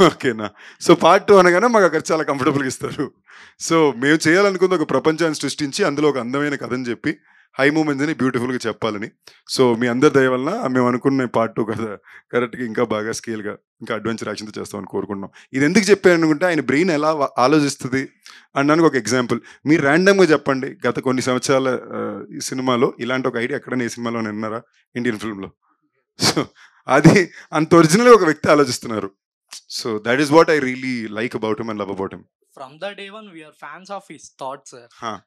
A: ఓకేనా? సో పార్ట్ 2 అనగానే మాకు ఖర్చు చాలా కంఫర్టబుల్గా ఇస్తారు. సో మేము చేయాలనుకుంది ఒక ప్రపంచాన్ని సృష్టించి అందులో ఒక అందమైన కథని చెప్పి హై మూమెంట్స్ అని బ్యూటిఫుల్గా చెప్పాలని. సో మీ అందరి దయ వలన మేము అనుకున్న పార్ట్ 2 కథ కరెక్ట్గా ఇంకా బాగా స్కేల్గా ఇంకా అడ్వెంచర్ యాక్షన్తో చేస్తామని కోరుకుంటున్నాం. ఇది ఎందుకు చెప్పాను అనుకుంటే, ఆయన బ్రెయిన్ ఎలా ఆలోచిస్తుంది అనడానికి ఒక ఎగ్జాంపుల్. మీరు ర్యాండమ్గా చెప్పండి, గత కొన్ని సంవత్సరాల ఈ సినిమాలో ఇలాంటి ఒక ఐడియా ఎక్కడైనా ఈ సినిమాలో విన్నారా ఇండియన్ ఫిల్మ్లో? సో అది అంత ఒరిజినల్గా ఒక వ్యక్తి ఆలోచిస్తున్నారు. So that is what I really like about him and love about him.
R: From the day one we are fans of his thoughts sir.
A: Huh.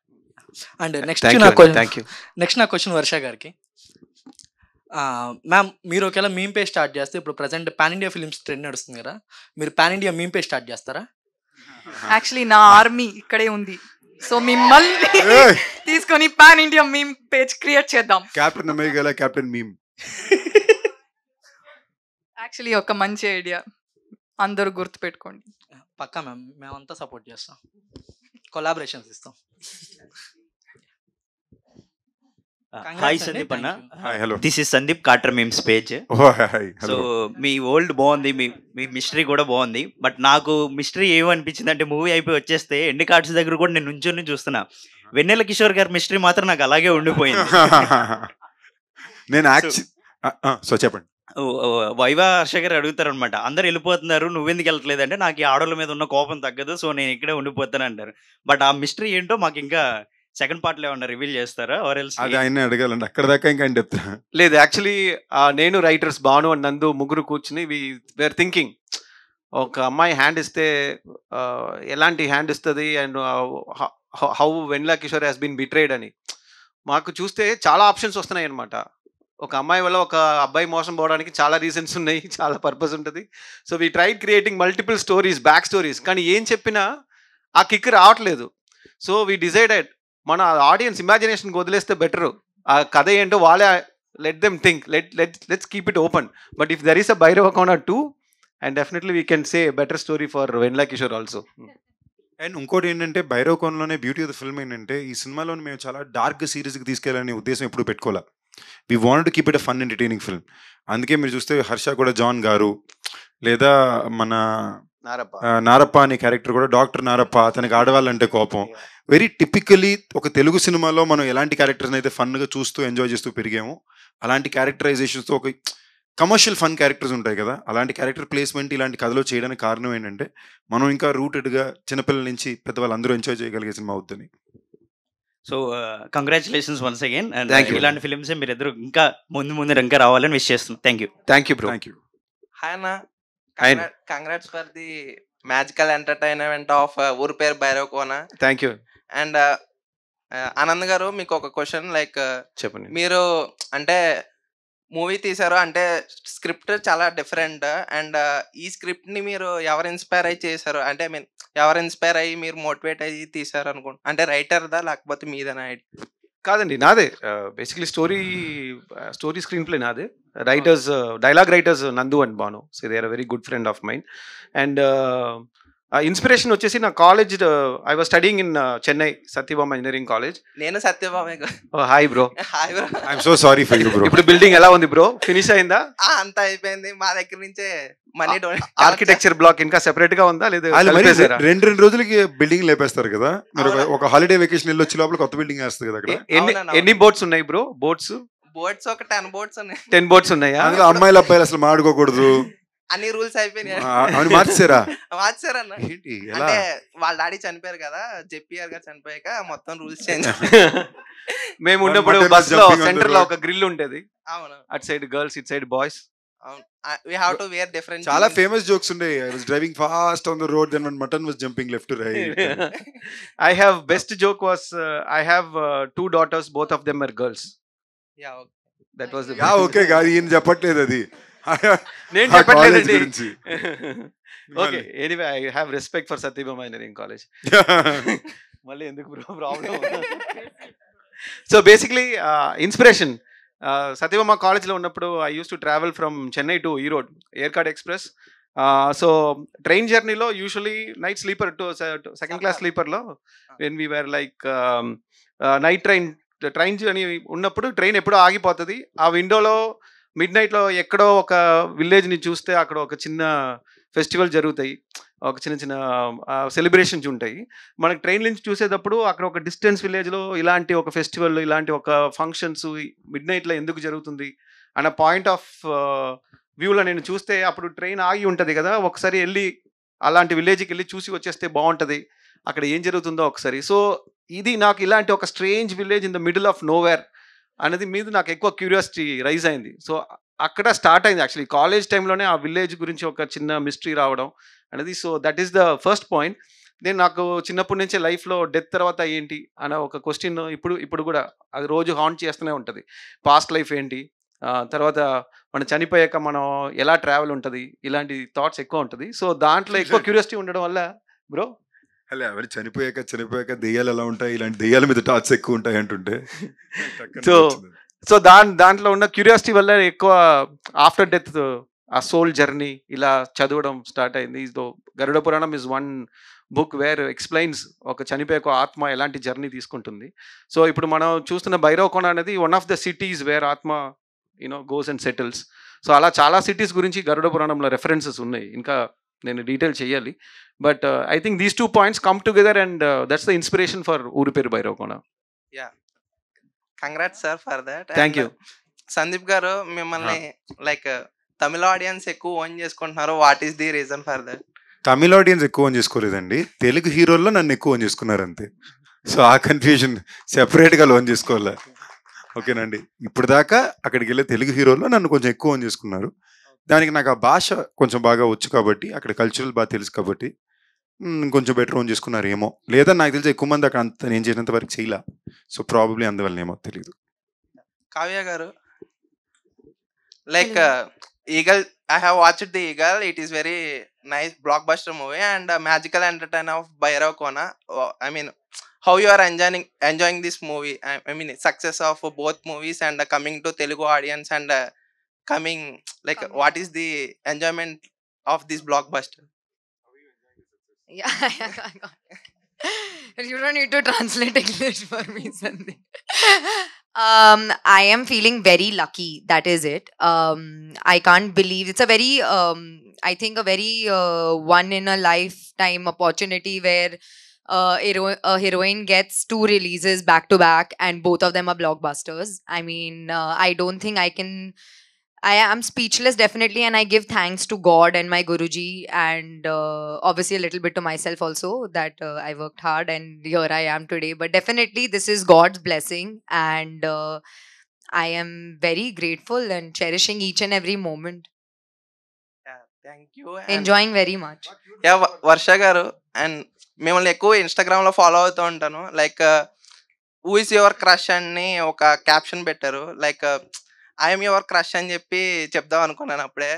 R: And next
F: Thank
R: నా
F: you,
R: question
F: thank you.
R: Next నా question Varsha గారికి. Ma'am మీరు ఒకవేళ meme పే start చేస్తే ఇప్పుడు present pan India films trend నడుస్తుంది కదా, మీరు పాన్ ఇండియా మీమ్ పే స్టార్ట్ చేస్తారా?
B: యాక్చువల్లీ నా ఆర్మీ ఇక్కడే ఉంది, సో మిమ్మల్ని తీసుకొని pan India meme page create చేద్దాం.
A: Captain America captain meme.
B: Actually ఒక మంచి ఐడియా, అందరూ గుర్తుపెట్టుకోండి.
R: పక్కా మ్యామ్, మేమంతా సపోర్ట్ చేస్తాం, కొలాబరేషన్స్ ఇస్తాం.
S: హాయ్ సందీప్ అన్న,
A: Hi, hello.
S: This is Sandeep కాటర్ memes page.
A: Oh, hi,
S: so
A: hello.
S: మీ ఓల్డ్ బాగుంది, మీ మిస్టరీ కూడా బాగుంది. బట్ నాకు మిస్టరీ ఏమనిపించింది అంటే మూవీ అయిపోయి వచ్చేస్తే ఎండ్ కార్డ్స్ దగ్గర కూడా నేను నుంచొని చూస్తున్నా. వెన్నెల కిషోర్ గారి మిస్టరీ మాత్రం నాకు అలాగే ఉండిపోయింది.
A: నేను సో చెప్పండి.
S: వైవా హర్ష గారు అడుగుతారు అనమాట, అందరు వెళ్ళిపోతున్నారు నువ్వెందుకు వెళ్ళట్లేదు అంటే నాకు ఈ ఆడోళ్ళ మీద ఉన్న కోపం తగ్గదు, సో నేను ఇక్కడే ఉండిపోతాను అంటారు. బట్ ఆ మిస్టరీ ఏంటో మాకు ఇంకా సెకండ్ పార్ట్ లో ఏమన్నా రివీల్ చేస్తారా? ఆర్ ఎల్స్
A: అది ఆయన అడగాలండి, అక్కడ దాకా ఇంకా ఆయన చెప్తా.
F: లేదు, యాక్చువల్లీ నేను రైటర్స్ భాను అండ్ నందు ముగ్గురు కూర్చుని వేర్ థింకింగ్, ఒక అమ్మాయి హ్యాండ్ ఇస్తే ఎలాంటి హ్యాండ్ ఇస్తుంది and how Vennela Kishore has been betrayed అని. మాకు చూస్తే చాలా ఆప్షన్స్ వస్తున్నాయి అనమాట. ఒక అమ్మాయి వల్ల ఒక అబ్బాయి మోసం పోవడానికి చాలా రీజన్స్ ఉన్నాయి, చాలా పర్పస్ ఉంటుంది. So we tried creating multiple stories, back stories, కానీ ఏం చెప్పినా ఆ కిక్ రావట్లేదు. సో వీ డిసైడెడ్ మన ఆడియన్స్ ఇమాజినేషన్కి వదిలేస్తే బెటరు. ఆ కథ ఏంటో వాళ్ళే let them think, let's keep it open. But if there is a Bhairava Kona 2 and definitely we can say better story for Vennela Kishore also.
A: And ఇంకోటి ఏంటంటే భైరవ్ కోన్లోనే బ్యూటీ ఆఫ్ ద ఫిల్మ్ ఏంటంటే ఈ సినిమాలో మేము చాలా డార్క్ సీరియస్కి తీసుకెళ్ళాలనే ఉద్దేశం ఎప్పుడు పెట్టుకోవాలి. We want to keep it a fun entertaining film. అందుకే మీరు చూస్తే హర్ష కూడా జాన్ గారు, లేదా మన నారప్ప అనే క్యారెక్టర్ కూడా డాక్టర్ నారప్ప, అతనికి ఆడవాళ్ళంటే కోపం. వెరీ టిపికలీ ఒక తెలుగు సినిమాలో మనం ఎలాంటి క్యారెక్టర్స్ అయితే ఫన్గా చూస్తూ ఎంజాయ్ చేస్తూ పెరిగాము, అలాంటి క్యారెక్టరైజేషన్స్తో ఒక కమర్షియల్ ఫన్ క్యారెక్టర్స్ ఉంటాయి కదా, అలాంటి క్యారెక్టర్ ప్లేస్మెంట్ ఇలాంటి కథలో చేయడానికి కారణం ఏంటంటే మనం ఇంకా రూటెడ్గా చిన్నపిల్లల నుంచి పెద్దవాళ్ళందరూ ఎంజాయ్ చేయగలిగే సినిమా అవుతుంది.
S: So congratulations once again. And
F: Thank you.
S: ఇలాంటి ఫిల్మ్స్ మీరు ఇద్దరు ఇంకా ముందు ఇంకా రావాలని విష్ చేస్తున్నాం. Thank you.
F: Thank you bro.
A: Thank you.
T: Hi అన్న,
F: Hi.
T: Congrats for the magical entertainment of ఊరి పేరు Bhairav Kona.
F: Thank you.
T: And Anand garu, మీకు ఒక క్వశ్చన్, లైక్
F: చెప్పండి.
T: మీరు అంటే మూవీ తీశారు అంటే స్క్రిప్ట్ చాలా డిఫరెంట్, అండ్ ఈ స్క్రిప్ట్ ని మీరు ఎవరు ఇన్స్పైర్ అయ్యి చేశారు అంటే ఐ మీన్ ఎవరు ఇన్స్పైర్ అయ్యి మీరు మోటివేట్ అయ్యి తీశారు అనుకుంటా, అంటే రైటర్దా లేకపోతే మీదనా?
F: కాదండి, నాదే. బేసిక్లీ స్టోరీ స్క్రీన్ ప్లే నాదే. Writers, dialogue writers Nandu and Bhanu. So they are very good friend of mine. And inspiration వచ్చేసి నా college, I was studying in Chennai Sathyabama engineering college.
T: నేను Sathyabama.
F: Hi bro.
T: Hi bro.
A: I'm so sorry for you bro.
F: ఇప్పుడు building ఎలా ఉంది bro? Finish అయిందా?
T: అంతా అయిపోయింది, మా దగ్గర నుంచే మనీ
F: ఆర్కిటెక్చర్ బ్లాక్ ఇంకా సెపరేట్ గా ఉందా లేదా?
A: రెండు రోజులకి బిల్డింగ్ లేపేస్తారు కదా మీరు. ఒక హాలిడే వెకేషన్ వెళ్ళి వచ్చే లోపల కొత్త బిల్డింగ్ వేస్తుంది కదా అక్కడ.
F: ఎన్ని బోట్స్ ఉన్నాయి బ్రో? బోట్స్
T: ఒక 10 బోట్స్ ఉన్నాయి.
F: 10 బోట్స్ ఉన్నాయా?
A: అందులో అమ్మాయిలు అబ్బాయిలు అసలు మాడుకోకూడదు
T: అన్ని రూల్స్ అయిపోయినాయి.
A: అవును, మార్చారా?
T: మార్చారన్న. అంటే వాళ్ళ డాడీ చనిపోయారు కదా, జెపిఆర్ గారు చనిపోయాక మొత్తం రూల్స్ చేంజ్.
F: మేము ఉన్నప్పుడు బస్ లో సెంటర్ లో ఒక గ్రిల్ ఉండేది.
T: అవును,
F: at side girls, it side boys.
T: We have to wear different.
A: చాలా ఫేమస్ జోక్స్ ఉండే. I was driving fast on the road, then when mutton was jumping left to right.
F: I have best joke was I have 2 daughters, both of them are girls.
T: Yeah, okay.
F: That was the
A: okay కాదు, ఈయన చెప్పట్లేదు అది.
F: నేను చెప్పట్లేదండి. Okay, anyway I have respect for Sathyabama engineering college. మళ్ళీ ఎందుకు bro problem? So basically inspiration, Sathyabama కాలేజ్లో ఉన్నప్పుడు I use to travel from Chennai to Erode Yercaud express. So train జర్నీలో usually night sleeper to second class స్లీపర్లో when we were like night train journey ఉన్నప్పుడు train ఎప్పుడో ఆగిపోతుంది. ఆ విండోలో మిడ్ నైట్లో ఎక్కడో ఒక విలేజ్ని చూస్తే అక్కడ ఒక చిన్న ఫెస్టివల్ జరుగుతాయి, ఒక చిన్న చిన్న సెలబ్రేషన్స్ ఉంటాయి. మనకి ట్రైన్ నుంచి చూసేటప్పుడు అక్కడ ఒక డిస్టెన్స్ విలేజ్లో ఇలాంటి ఒక ఫెస్టివల్, ఇలాంటి ఒక ఫంక్షన్స్ మిడ్ నైట్లో ఎందుకు జరుగుతుంది అన్న పాయింట్ ఆఫ్ వ్యూలో నేను చూస్తే అప్పుడు ట్రైన్ ఆగి ఉంటుంది కదా, ఒకసారి వెళ్ళి అలాంటి విలేజ్కి వెళ్ళి చూసి వచ్చేస్తే బాగుంటుంది, అక్కడ ఏం జరుగుతుందో ఒకసారి. సో ఇది నాకు ఇలాంటి ఒక strange village in the middle of nowhere అనేది మీద నాకు ఎక్కువ క్యూరియాసిటీ రైజ్ అయింది. సో అక్కడ స్టార్ట్ అయింది యాక్చువల్లీ కాలేజ్ టైంలోనే ఆ విలేజ్ గురించి ఒక చిన్న మిస్టరీ రావడం అనేది. So that is the first point. నేను నాకు చిన్నప్పటి నుంచే లైఫ్లో డెత్ తర్వాత ఏంటి అనే ఒక క్వశ్చన్ ఇప్పుడు కూడా అది రోజు హాంట్ చేస్తూనే ఉంటుంది. పాస్ట్ లైఫ్ ఏంటి, తర్వాత మనం చనిపోయాక మనం ఎలా ట్రావెల్ ఉంటుంది, ఇలాంటి థాట్స్ ఎక్కువ ఉంటుంది. సో దాంట్లో ఎక్కువ క్యూరియాసిటీ ఉండడం వల్ల బ్రో
A: అలా ఎవరు చనిపోయాక దెయ్యాలు ఎలా ఉంటాయి, ఇలాంటి దెయ్యాల మీద టాట్స్ ఎక్కువ ఉంటాయి అంటుంటే
F: సో దాంట్లో ఉన్న క్యూరియాసిటీ వల్ల ఎక్కువ ఆఫ్టర్ డెత్ ఆ సోల్ జర్నీ ఇలా చదవడం స్టార్ట్ అయింది. So Garuda Puranam is one book where explains ఒక చనిపోయాక ఆత్మ ఎలాంటి జర్నీ తీసుకుంటుంది. సో ఇప్పుడు మనం చూస్తున్న భైరవకోన అనేది one of the cities where atma goes and settles. So అలా చాలా సిటీస్ గురించి గరుడ పురాణంలో రెఫరెన్సెస్ ఉన్నాయి. ఇంకా నేను డీటెయిల్ చేయాలి, but I think these 2 points come together and that's the inspiration for ఊరి పేరు Bhairavakona.
T: Yeah, congrats sir for that.
F: Thank you.
T: Sandeep గారు, మిమ్మల్ని లైక్ తమిళ ఆడియన్స్ ఎక్కువ ఓన్ చేసుకుంటున్నారు. What is the reason for that?
A: Tamil audience ఎక్కువ own చేసుకోలేదండి, Telugu హీరోల్లో నన్ను ఎక్కువ own చేసుకున్నారు అంతే. సో ఆ కన్ఫ్యూజన్ సెపరేట్గా లోన్ చేసుకోవాలి. ఓకేనండి, ఇప్పుడు దాకా అక్కడికి వెళ్ళే తెలుగు హీరోల్లో నన్ను కొంచెం ఎక్కువ ఓన్ చేసుకున్నారు. దానికి నాకు ఆ భాష కొంచెం బాగా వచ్చు కాబట్టి, అక్కడ కల్చరల్ బాగా తెలుసు కాబట్టి కొంచెం బెటర్ ఓన్ చేసుకున్నారు ఏమో. లేదా నాకు తెలిసి ఎక్కువ మంది అక్కడ అంత నేను చేసినంత వరకు చేయలే. సో ప్రాబబ్లీ అందువల్ల ఏమో తెలియదు.
T: కావ్య గారు, like eagle, I have watched the Eagle. It is very nice blockbuster movie and magical entertainer of Bhairav Kona. I mean, how you are enjoying this movie? I mean, success of both movies and coming to Telugu audience and coming, like, what is the enjoyment of this blockbuster?
J: Yeah, you don't need to translate English for me, Sandeep. I am feeling very lucky. That is it. I can't believe it's a very, I think a very one in a lifetime opportunity where a heroine gets 2 releases back to back and both of them are blockbusters. I mean, I don't think I am speechless definitely, and I give thanks to God and my Guruji and obviously a little bit to myself also that I worked hard and here I am today. But definitely this is God's blessing and I am very grateful and cherishing each and every moment.
T: Yeah, thank you.
J: Enjoying very much.
T: Yeah, Varsha garu, and మిమ్మల్ని ఎక్కువ ఇన్స్టాగ్రామ్లో follow అవుతూ ఉంటాను. Like who is your crush అని ఒక caption పెట్టారు. Like I'm your crush అని చెప్పి చెప్దాం అనుకున్నాను అప్పుడే,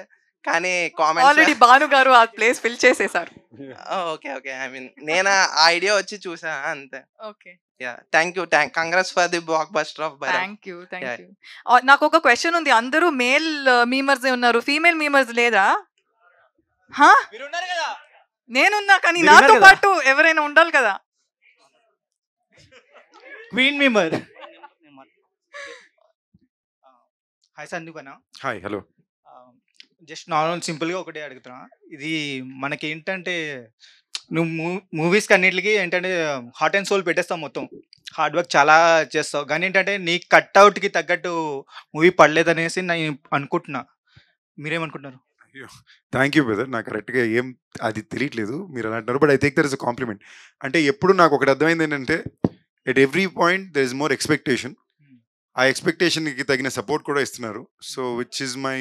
T: కానీ కామెంట్స్
B: ఆల్రెడీ భాను గారు ఆ ప్లేస్ ఫిల్ చేసేసారు.
T: ఓకే ఓకే, ఐ మీన్ నేను ఆ ఐడియా వచ్చి చూసా అంతే.
B: Okay,
T: yeah, thank you. Congrats for the block buster of Bhairav.
B: Thank you. నాకు ఒక క్వశ్చన్ ఉంది. అందరూ మేల్ మీమర్స్ ఉన్నారు, ఫీమేల్ మీమర్స్ లేదా? నేనున్నా, కానీ నాతో పాటు ఎవరైనా ఉండాలి కదా.
U: Queen memer. హాయ్ సందీప్ అన్న.
A: Hi, hello.
U: జస్ట్ నార్మల్ సింపుల్గా ఒకటే అడుగుతున్నా. ఇది మనకి ఏంటంటే నువ్వు మూవీస్కి అన్నిటికీ ఏంటంటే హార్ట్ అండ్ సోల్ పెట్టేస్తావు, మొత్తం హార్డ్ వర్క్ చాలా చేస్తావు, కానీ ఏంటంటే నీ కట్అవుట్కి తగ్గట్టు మూవీ పడలేదనేసి నేను అనుకుంటున్నా. మీరేమనుకుంటున్నారు?
A: Thank you brother. నాకు కరెక్ట్గా ఏం అది తెలియట్లేదు మీరు అలా అంటారు, but I think there is a compliment. అంటే ఎప్పుడు నాకు ఒకటి అర్థమైంది ఏంటంటే at every point there is more expectation. ఆ ఎక్స్పెక్టేషన్కి తగిన సపోర్ట్ కూడా ఇస్తున్నారు. So which is my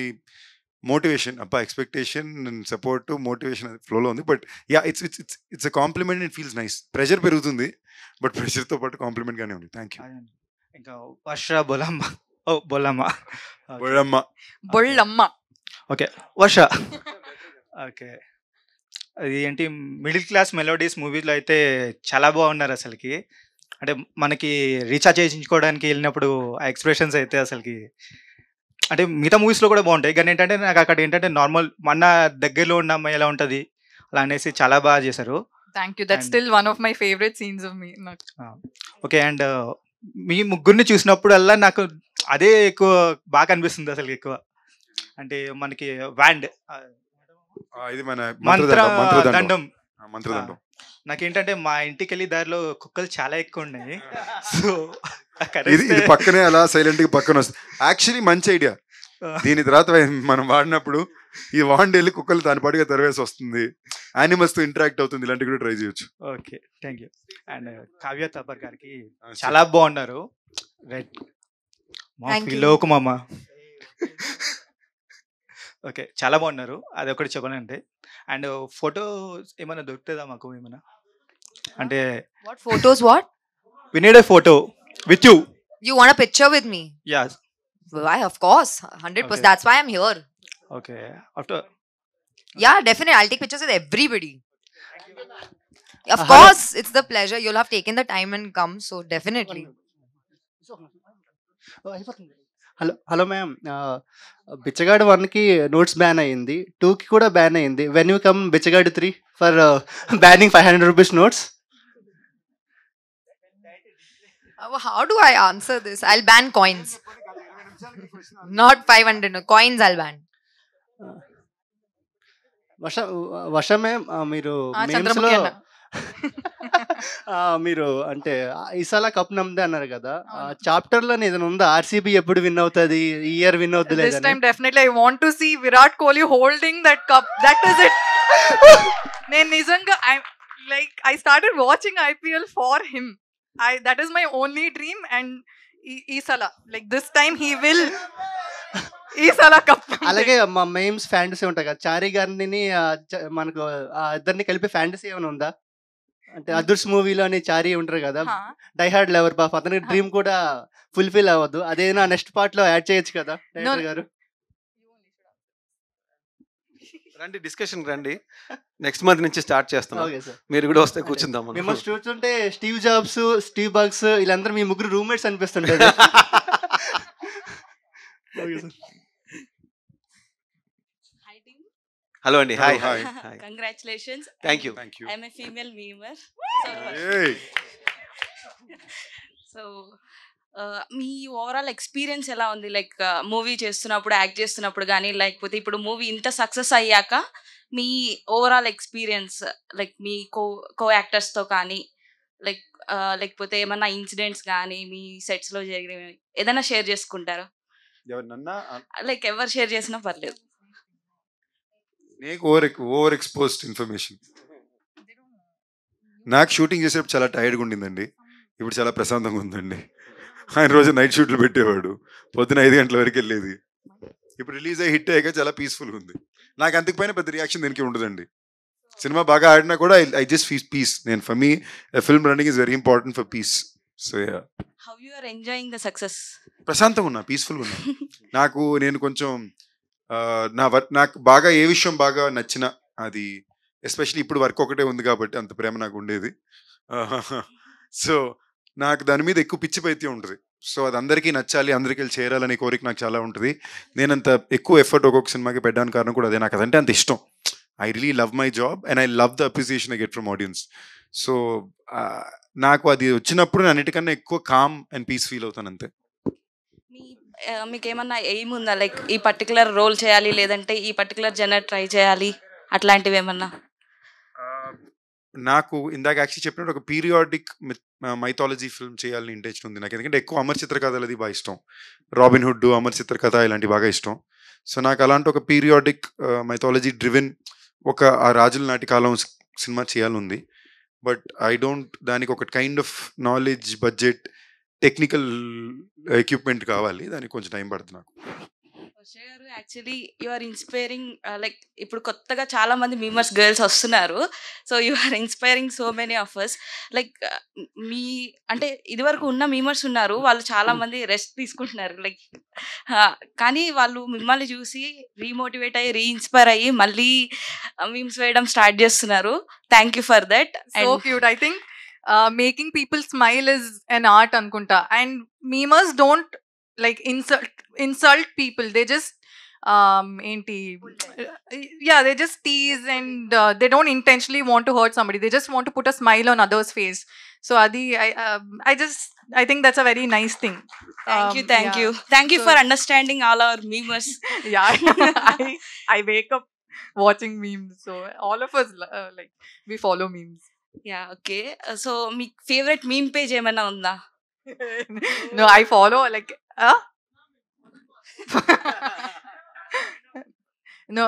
A: motivation. అబ్బా, ఎక్స్పెక్టేషన్ సపోర్ట్ మోటివేషన్ ఫ్లోలో ఉంది. But yeah, it's a compliment. It feels nice. Pressure పెరుగుతుంది, బట్ ప్రెషర్తో పాటు కాంప్లిమెంట్గానే ఉంది. Thank you.
U: ఇంకా వర్ష బొలమ్మ. ఓ బొలమ్మ
A: బొళ్ళమ్మ
B: బొళ్ళమ్మ.
U: ఓకే, వర్ష. ఓకే, అది ఏంటి మిడిల్ క్లాస్ మెలోడీస్ మూవీలో అయితే చాలా బాగున్నారు అసలుకి. అంటే మనకి రీఛార్జ్ చేయించుకోవడానికి వెళ్ళినప్పుడు ఆ ఎక్స్ప్రెషన్స్ అయితే అసలుకి అంటే మిగతా మూవీస్లో కూడా బాగుంటాయి, కానీ ఏంటంటే నాకు అక్కడ ఏంటంటే నార్మల్ మన దగ్గరలో ఉన్న అమ్మాయి ఎలా ఉంటుంది అలా అనేసి చాలా బాగా చేశారు.
B: Thank you. That's still one of my favourite scenes of me.
U: Okay, and మీ ముగ్గురిని చూసినప్పుడల్లా నాకు అదే ఎక్కువ బాగా అనిపిస్తుంది అసలు. ఎక్కువ అంటే మనకి వ్యాండ్
A: ఇది మన
U: మంత్రదండం.
A: మంత్రదండం
U: నాకేంటంటే మా ఇంటికి వెళ్ళి దారిలో కుక్కలు చాలా ఎక్కువ ఉన్నాయి. సో
A: ఇది పక్కనే అలా సైలెంట్ గా పక్కన వస్తుంది. యాక్చువల్లీ మంచి ఐడియా. దీని తర్వాత మనం వాడినప్పుడు ఈ వాండ్ వెళ్ళి కుక్కలు దాని పాటుగా తెరవేసి వస్తుంది, యానిమల్స్ తో ఇంటరాక్ట్ అవుతుంది. ఇలాంటివి కూడా ట్రై చేయొచ్చు.
U: Okay, thank you. And Kavya Thapar గారికి చాలా బాగున్నారు. రైట్, లోకమామ. ఓకే. చాలా బాగున్నారు. అదొకటి చెప్పాలంటే. అండ్ ఫోటో ఏమైనా దొరుకుతుందా మాకు ఏమైనా? అంటే
J: What photos? What?
U: We need a photo with you.
J: You want a picture with me?
U: Yeah!
J: Why? Of course, 100%.
U: Okay.
J: That's why I'm here.
U: Okay. After
J: Yeah, definitely. I'll take pictures with everybody. Of
K: Hello.
J: course, it's the pleasure. You'll have taken the time and come, so definitely.
K: Hello ma'am, బిచ్చగాడు 1కి notes ban అయ్యింది, 2కి కూడా ban అయ్యింది. When you come Bichagadu 3 for banning 500 rupees notes?
J: How do I answer this? I'll ban coins. Not 500. No. Coins I'll ban.
K: Varsha ma'am, మీరు memes
B: Chandramukhi
K: లో
B: అన్న.
K: మీరు అంటే ఈసాలా కప్ నమ్మదే అన్నారు కదా, చాప్టర్ లో ఏదైనా ఉందా ఆర్సీబీ ఎప్పుడు విన్ అవుతుంది, ఈ ఇయర్ విన్ అవుతుంది
B: This
K: లేదని?
B: time definitely I want to see Virat Kohli holding that cup. That is it. నేను నిజంగా I started watching IPL for him. That is my only dream, and ఈసాల this time he will ఈసాల cup.
K: అలాగే మా మెయిమ్స్ fantasy ఉంటాయి కదా, చారీ గారిని మనకు ఇద్దరిని కలిపి ఫ్యాంటసీ ఏమైనా ఉందా? అంటే అదుర్స్ మూవీలోని చారీ ఉంటారు కదా, డైహార్డ్ లవర్ పాప, అతనికి డ్రీమ్ కూడా ఫుల్ఫిల్ అవ్వదు, అదేనా నెక్స్ట్ పార్ట్ లో యాడ్ చేయొచ్చు కదా డైరెక్టర్ గారు?
F: రండి, డిస్కషన్ రండి. నెక్స్ట్ మంత్ నుంచి స్టార్ట్ చేస్తున్నాం.
K: ఓకే సార్,
F: మీరు కూడా వస్తే కూర్చుందాం మనం.
K: మిమ్మల్ని చూస్తుంటే స్టీవ్ జాబ్స్, స్టీవ్ బగ్స్ వీళ్ళందరూ మీ ముగ్గురు రూమ్మేట్స్ అనిపిస్తుంటారు.
F: హలో అండి. Hi.
A: Hi.
E: Congratulations.
F: Thank you.
A: Thank you.
E: I'm a female memer.
A: Hey.
E: So, me overall experience ఎలా ఉంది? లైక్ మూవీ చేస్తున్నప్పుడు, యాక్ట్ చేస్తున్నప్పుడు కానీ, లేకపోతే ఇప్పుడు మూవీ ఇంత సక్సెస్ అయ్యాక మీ ఓవరాల్ ఎక్స్పీరియన్స్, లైక్ మీ కో యాక్టర్స్తో కానీ, లేకపోతే ఏమన్నా ఇన్సిడెంట్స్ కానీ మీ సెట్స్లో జరిగినవి ఏదైనా షేర్ చేసుకుంటారా?
A: ఎవరినన్నా
E: లైక్ ఎవరు షేర్ చేసినా పర్లేదు.
A: నీకు ఓవర్ ఎక్స్పోజ్డ్ ఇన్ఫర్మేషన్. నాకు షూటింగ్ చేసేటప్పుడు చాలా టైర్డ్గా ఉండిందండి, ఇప్పుడు చాలా ప్రశాంతంగా ఉందండి. ఆయన రోజు నైట్ షూట్లు పెట్టేవాడు, పొద్దున 5 గంటల వరకు వెళ్ళేది. ఇప్పుడు రిలీజ్ అయ్యి హిట్ అయ్యాక చాలా పీస్ఫుల్గా ఉంది. నాకు అంతకుపైన పెద్ద రియాక్షన్ దీనికి ఉండదండి. సినిమా బాగా ఆడినా కూడా ఐ జస్ట్ ఫీల్ పీస్. నేను for me film running is very important for peace. So
E: how you are enjoying the success?
A: ప్రశాంతంగా ఉన్నా, పీస్ఫుల్గా ఉన్నా. నేను కొంచెం నాకు బాగా ఏ విషయం బాగా నచ్చిన అది, ఎస్పెషల్లీ ఇప్పుడు వర్క్ ఒకటే ఉంది కాబట్టి అంత ప్రేమ నాకు ఉండేది. సో నాకు దాని మీద ఎక్కువ పిచ్చి పైత్యం ఉంటుంది. సో అది అందరికీ నచ్చాలి, అందరికీ చేరాలనే కోరిక నాకు చాలా ఉంటుంది. నేను అంత ఎక్కువ ఎఫర్ట్ ఒక్కొక్క సినిమాకి పెట్టడానికి కారణం కూడా అదే. నాకు అదంటే అంత ఇష్టం. I really love my job and I love the appreciation I get from audience. So నాకు అది వచ్చినప్పుడు నేను అన్నిటికన్నా ఎక్కువ కామ్ అండ్ పీస్ ఫీల్ అవుతాను అంతే.
E: మీకు ఏమన్నా ఎయిమ్ ఉందా? లైక్ ఈ పర్టికులర్ రోల్ చేయాలి, లేదంటే ఈ పర్టికులర్ జనర్ ట్రై చేయాలి, అట్లాంటివి ఏమన్నా?
A: నాకు ఇందాక యాక్చువల్లీ చెప్పినట్టు ఒక పీరియాడిక్ మైథాలజీ ఫిల్మ్ చేయాలని ఇంట్రెస్ట్ ఉంది నాకు. ఎందుకంటే ఎక్కువ అమర్ చిత్ర కథలు అది బాగా ఇష్టం. రాబిన్ హుడ్, అమర్ చిత్ర కథ ఇలాంటివి బాగా ఇష్టం. సో నాకు అలాంటి ఒక పీరియాడిక్ మైథాలజీ డ్రివెన్ ఒక ఆ రాజుల నాటి కాలం సినిమా చేయాలని. బట్ దానికి ఒక kind of knowledge, budget, technical equipment కావాలి. దానికి కొంచెం టైం పడుతుంది నాకు.
E: Actually you are inspiring. Like ఇప్పుడు కొత్తగా చాలా మంది మీమర్స్ గర్ల్స్ వస్తున్నారు. So you are inspiring so many of us. Like me అంటే ఇదివరకు ఉన్న మీమర్స్ ఉన్నారు, వాళ్ళు చాలా మంది రెస్ట్ తీసుకుంటున్నారు. లైక్ కానీ వాళ్ళు మిమ్మల్ని చూసి రీమోటివేట్ అయ్యి, రీఇన్స్పైర్ అయ్యి మళ్ళీ మీమ్స్ వేయడం స్టార్ట్ చేస్తున్నారు. Thank you for that.
B: So cute. I think making people smile is an art anukunta, and memers don't like insult people. They just they just tease, and they don't intentionally want to hurt somebody. They just want to put a smile on others face. So adi I think that's a very nice thing.
E: Thank you for understanding all our memers.
B: I wake up watching memes, so all of us like we follow memes.
E: Yeah, okay. So me favorite meme page ఏమైనా ఉందా?
B: No, I follow like no,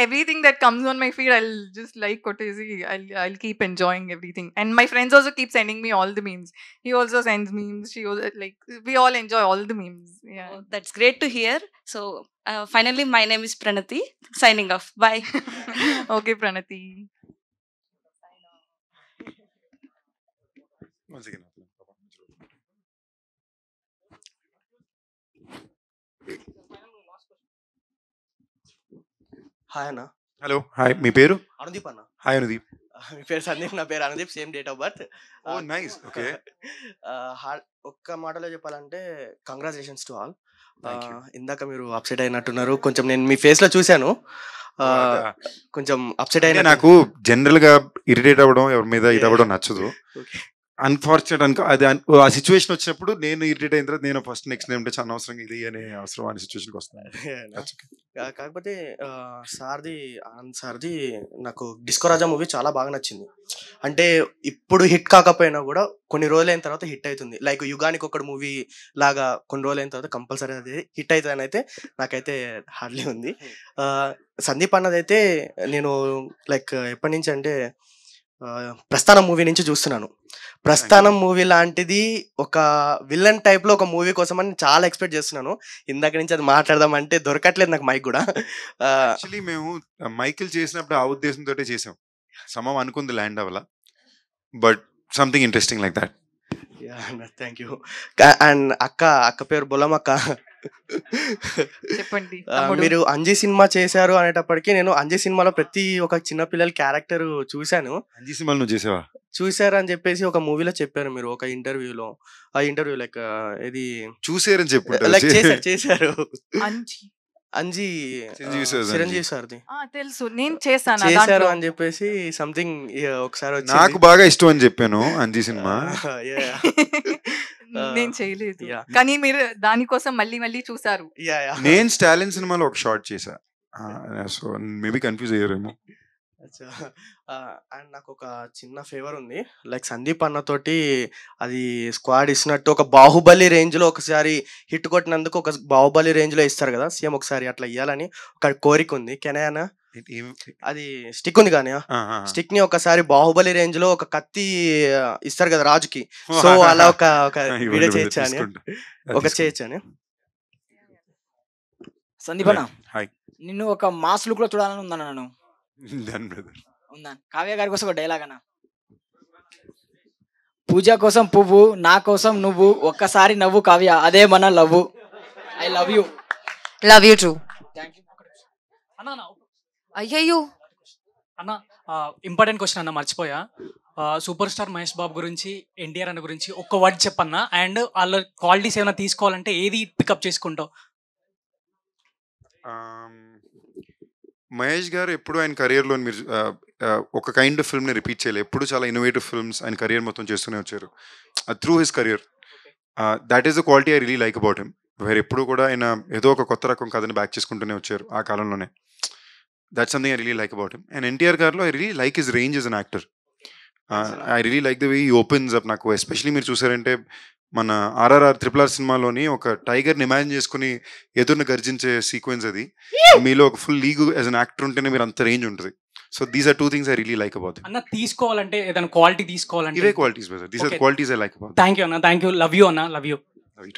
B: everything that comes on my feed, I'll just like Kotezi. I'll keep enjoying everything. And my friends also keep sending me all the memes. He also sends memes. She also, like, we all enjoy all the memes. Yeah.
E: Oh, that's great to hear. So finally, my name is Pranati. Signing off. Bye.
B: Okay, Pranati.
A: Once again.
G: Hi అన్న.
A: Hello, hi. మీ పేరు?
G: అనుదీప్ అన్న.
A: Hi Anudeep.
G: మీ పేరు సందీప్, నా పేరు Anudeep, same date of birth.
A: Oh nice. Okay.
G: ఒక్క మాటలో చెప్పాలంటే కంగ్రాచులేషన్స్ టు ఆల్. ఇందాక మీరు అప్సెట్ అయినట్టున్నారు కొంచెం, నేను మీ ఫేస్ లో చూశాను. కొంచెం అప్సెట్ అయినా.
A: నాకు జనరల్ గా ఇరిటేట్ అవ్వడం, ఎవరి మీద ఇది అవ్వడం నచ్చదు. అన్ఫార్చునేట్ అనుకో, అది ఆ సిచ్యువేషన్ వచ్చినప్పుడు నేను ఇరిటేట్ అయిన తర్వాత నేను ఫస్ట్ నెక్స్ట్ నేమ్ చాలా అవసరం ఇది అనే అవసరం అనే సిచ్యువేషన్కి వస్తాను.
G: కాకపోతే సార్ది, ఆనంద్ సార్ది నాకు డిస్కో రాజా మూవీ చాలా బాగా నచ్చింది. అంటే ఇప్పుడు హిట్ కాకపోయినా కూడా కొన్ని రోజులైన తర్వాత హిట్ అవుతుంది. లైక్ యుగానికి ఒకటి మూవీ లాగా కొన్ని రోజులైన తర్వాత కంపల్సరీ అది హిట్ అవుతుంది అని అయితే నాకైతే హార్డ్లీ ఉంది. సందీప్ అన్నదైతే నేను లైక్ ఎప్పటి నుంచి అంటే ప్రస్థానం మూవీ నుంచి చూస్తున్నాను. ప్రస్థానం మూవీ లాంటిది ఒక విలన్ టైప్ లో ఒక మూవీ కోసం అని చాలా ఎక్స్పెక్ట్ చేస్తున్నాను. ఇందాక నుంచి అది మాట్లాడదామంటే దొరకట్లేదు నాకు మైక్ కూడా.
A: యాక్చువల్లీ మేము మైకిల్ చేసినప్పుడు ఆ ఉద్దేశంతో చేసాం. సమం అనుకుంది ల్యాండ్ అవ్వాల, but something interesting like that.
G: Thank you. And అక్క పేరు బొలమక్క.
B: చెప్పండి.
G: మీరు అంజీ సినిమా చేశారు అనేటప్పటికీ నేను అంజీ సినిమాలో ప్రతి ఒక చిన్న పిల్లల క్యారెక్టర్ చూశాను.
A: అంజీ సినిమాలో నువ్వు చేసావా?
G: చూసారు అని చెప్పేసి ఒక మూవీలో చెప్పారు మీరు ఒక ఇంటర్వ్యూలో. ఆ ఇంటర్వ్యూ లైక్ ఇది
A: చూసారని చెప్పు
G: లైక్ చేశారు అంజీ చిరంజీవి సార్ది
B: తెలుసు, నేను చేశాను
G: చేశారు అని చెప్పేసి సంథింగ్ ఒకసారి
A: నాకు బాగా ఇష్టం అని చెప్పాను అంజీ సినిమా.
B: నేను చేయలేదు, కానీ మీరు దానికోసం మళ్ళీ మళ్ళీ చూసారు.
A: నేను స్టాలిన్ సినిమాలో ఒక షార్ట్ చేశా, సో మేబీ కన్ఫ్యూజ్ అయ్యారేమో.
G: అండ్ నాకు ఒక చిన్న ఫేవర్ ఉంది. లైక్ సందీప్ అన్నతోటి అది స్క్వాడ్ ఇచ్చినట్టు ఒక బాహుబలి రేంజ్ లో ఒకసారి హిట్ కొట్టినందుకు ఒక బాహుబలి రేంజ్ లో ఇస్తారు కదా, సేమ్ ఒకసారి అట్లా ఇవ్వాలని ఒక కోరిక ఉంది. కెనయానా అది స్టిక్ ఉంది కానీ స్టిక్ ని ఒకసారి బాహుబలి రేంజ్ లో ఒక కత్తి ఇస్తారు కదా రాజుకి, సో అలా ఒక వీడియో చేయొచ్చా అని చేయొచ్చా అని.
V: సందీప్ అన్న, నిన్ను ఒక మాస్ లుక్ లో చూడాలని ఉందన్న. నన్ను ఉందా కావ్య గారి కోసం ఒక డైలాగ్ అన్న. పూజ కోసం పువ్వు, నా కోసం నువ్వు, ఒక్కసారి నవ్వు కావ్య, అదే మన love. I love you.
J: Love you two.
D: అయ్యయ్యో అన్న, ఇంపార్టెంట్ క్వశ్చన్ అన్న, మర్చిపోయా. సూపర్ స్టార్ మహేష్ బాబు గురించి, ఎన్టీఆర్ అన్న గురించి ఒక్క వర్డ్ చెప్పన్నా. అండ్ వాళ్ళ క్వాలిటీస్ ఏమైనా తీసుకోవాలంటే ఏది పికప్ చేసుకుంటావు?
A: మహేష్ గారు ఎప్పుడు ఆయన కెరియర్లో మీరు ఒక కైండ్ ఆఫ్ ఫిల్మ్ని రిపీట్ చేయలేదు. ఎప్పుడు చాలా ఇన్నోవేటివ్ ఫిల్మ్స్ ఆయన కెరియర్ మొత్తం చేస్తూనే వచ్చారు through his career. That is the quality I really like about him. వేరే ఎప్పుడు కూడా ఆయన ఏదో ఒక కొత్త రకం కథని బ్యాక్ చేసుకుంటూనే వచ్చారు ఆ కాలంలోనే. That's something I really like about him. And NTR గారిలో I really like his range as an actor. I really like the way he opens up. నాకు ఎస్పెషలీ మీరు చూసారంటే మన RRR RRR సినిమాలోని ఒక టైగర్ని ఇమాజిన్ చేసుకుని ఎదురుని గర్జించే సీక్వెన్స్, అది మీలో ఒక full league as an actor ఉంటేనే మీరు అంత రేంజ్ ఉంటుంది. So these are two things I really like about him.
D: అన్న తీసుకోవాలంటే ఏదైనా క్వాలిటీ తీసుకోవాలంటే
A: ఇవే qualities brother. These are qualities I like about.
D: Thank you అన్న, థ్యాంక్ యూ. లవ్ యూ అన్న, లవ్ యూ.
A: Love you.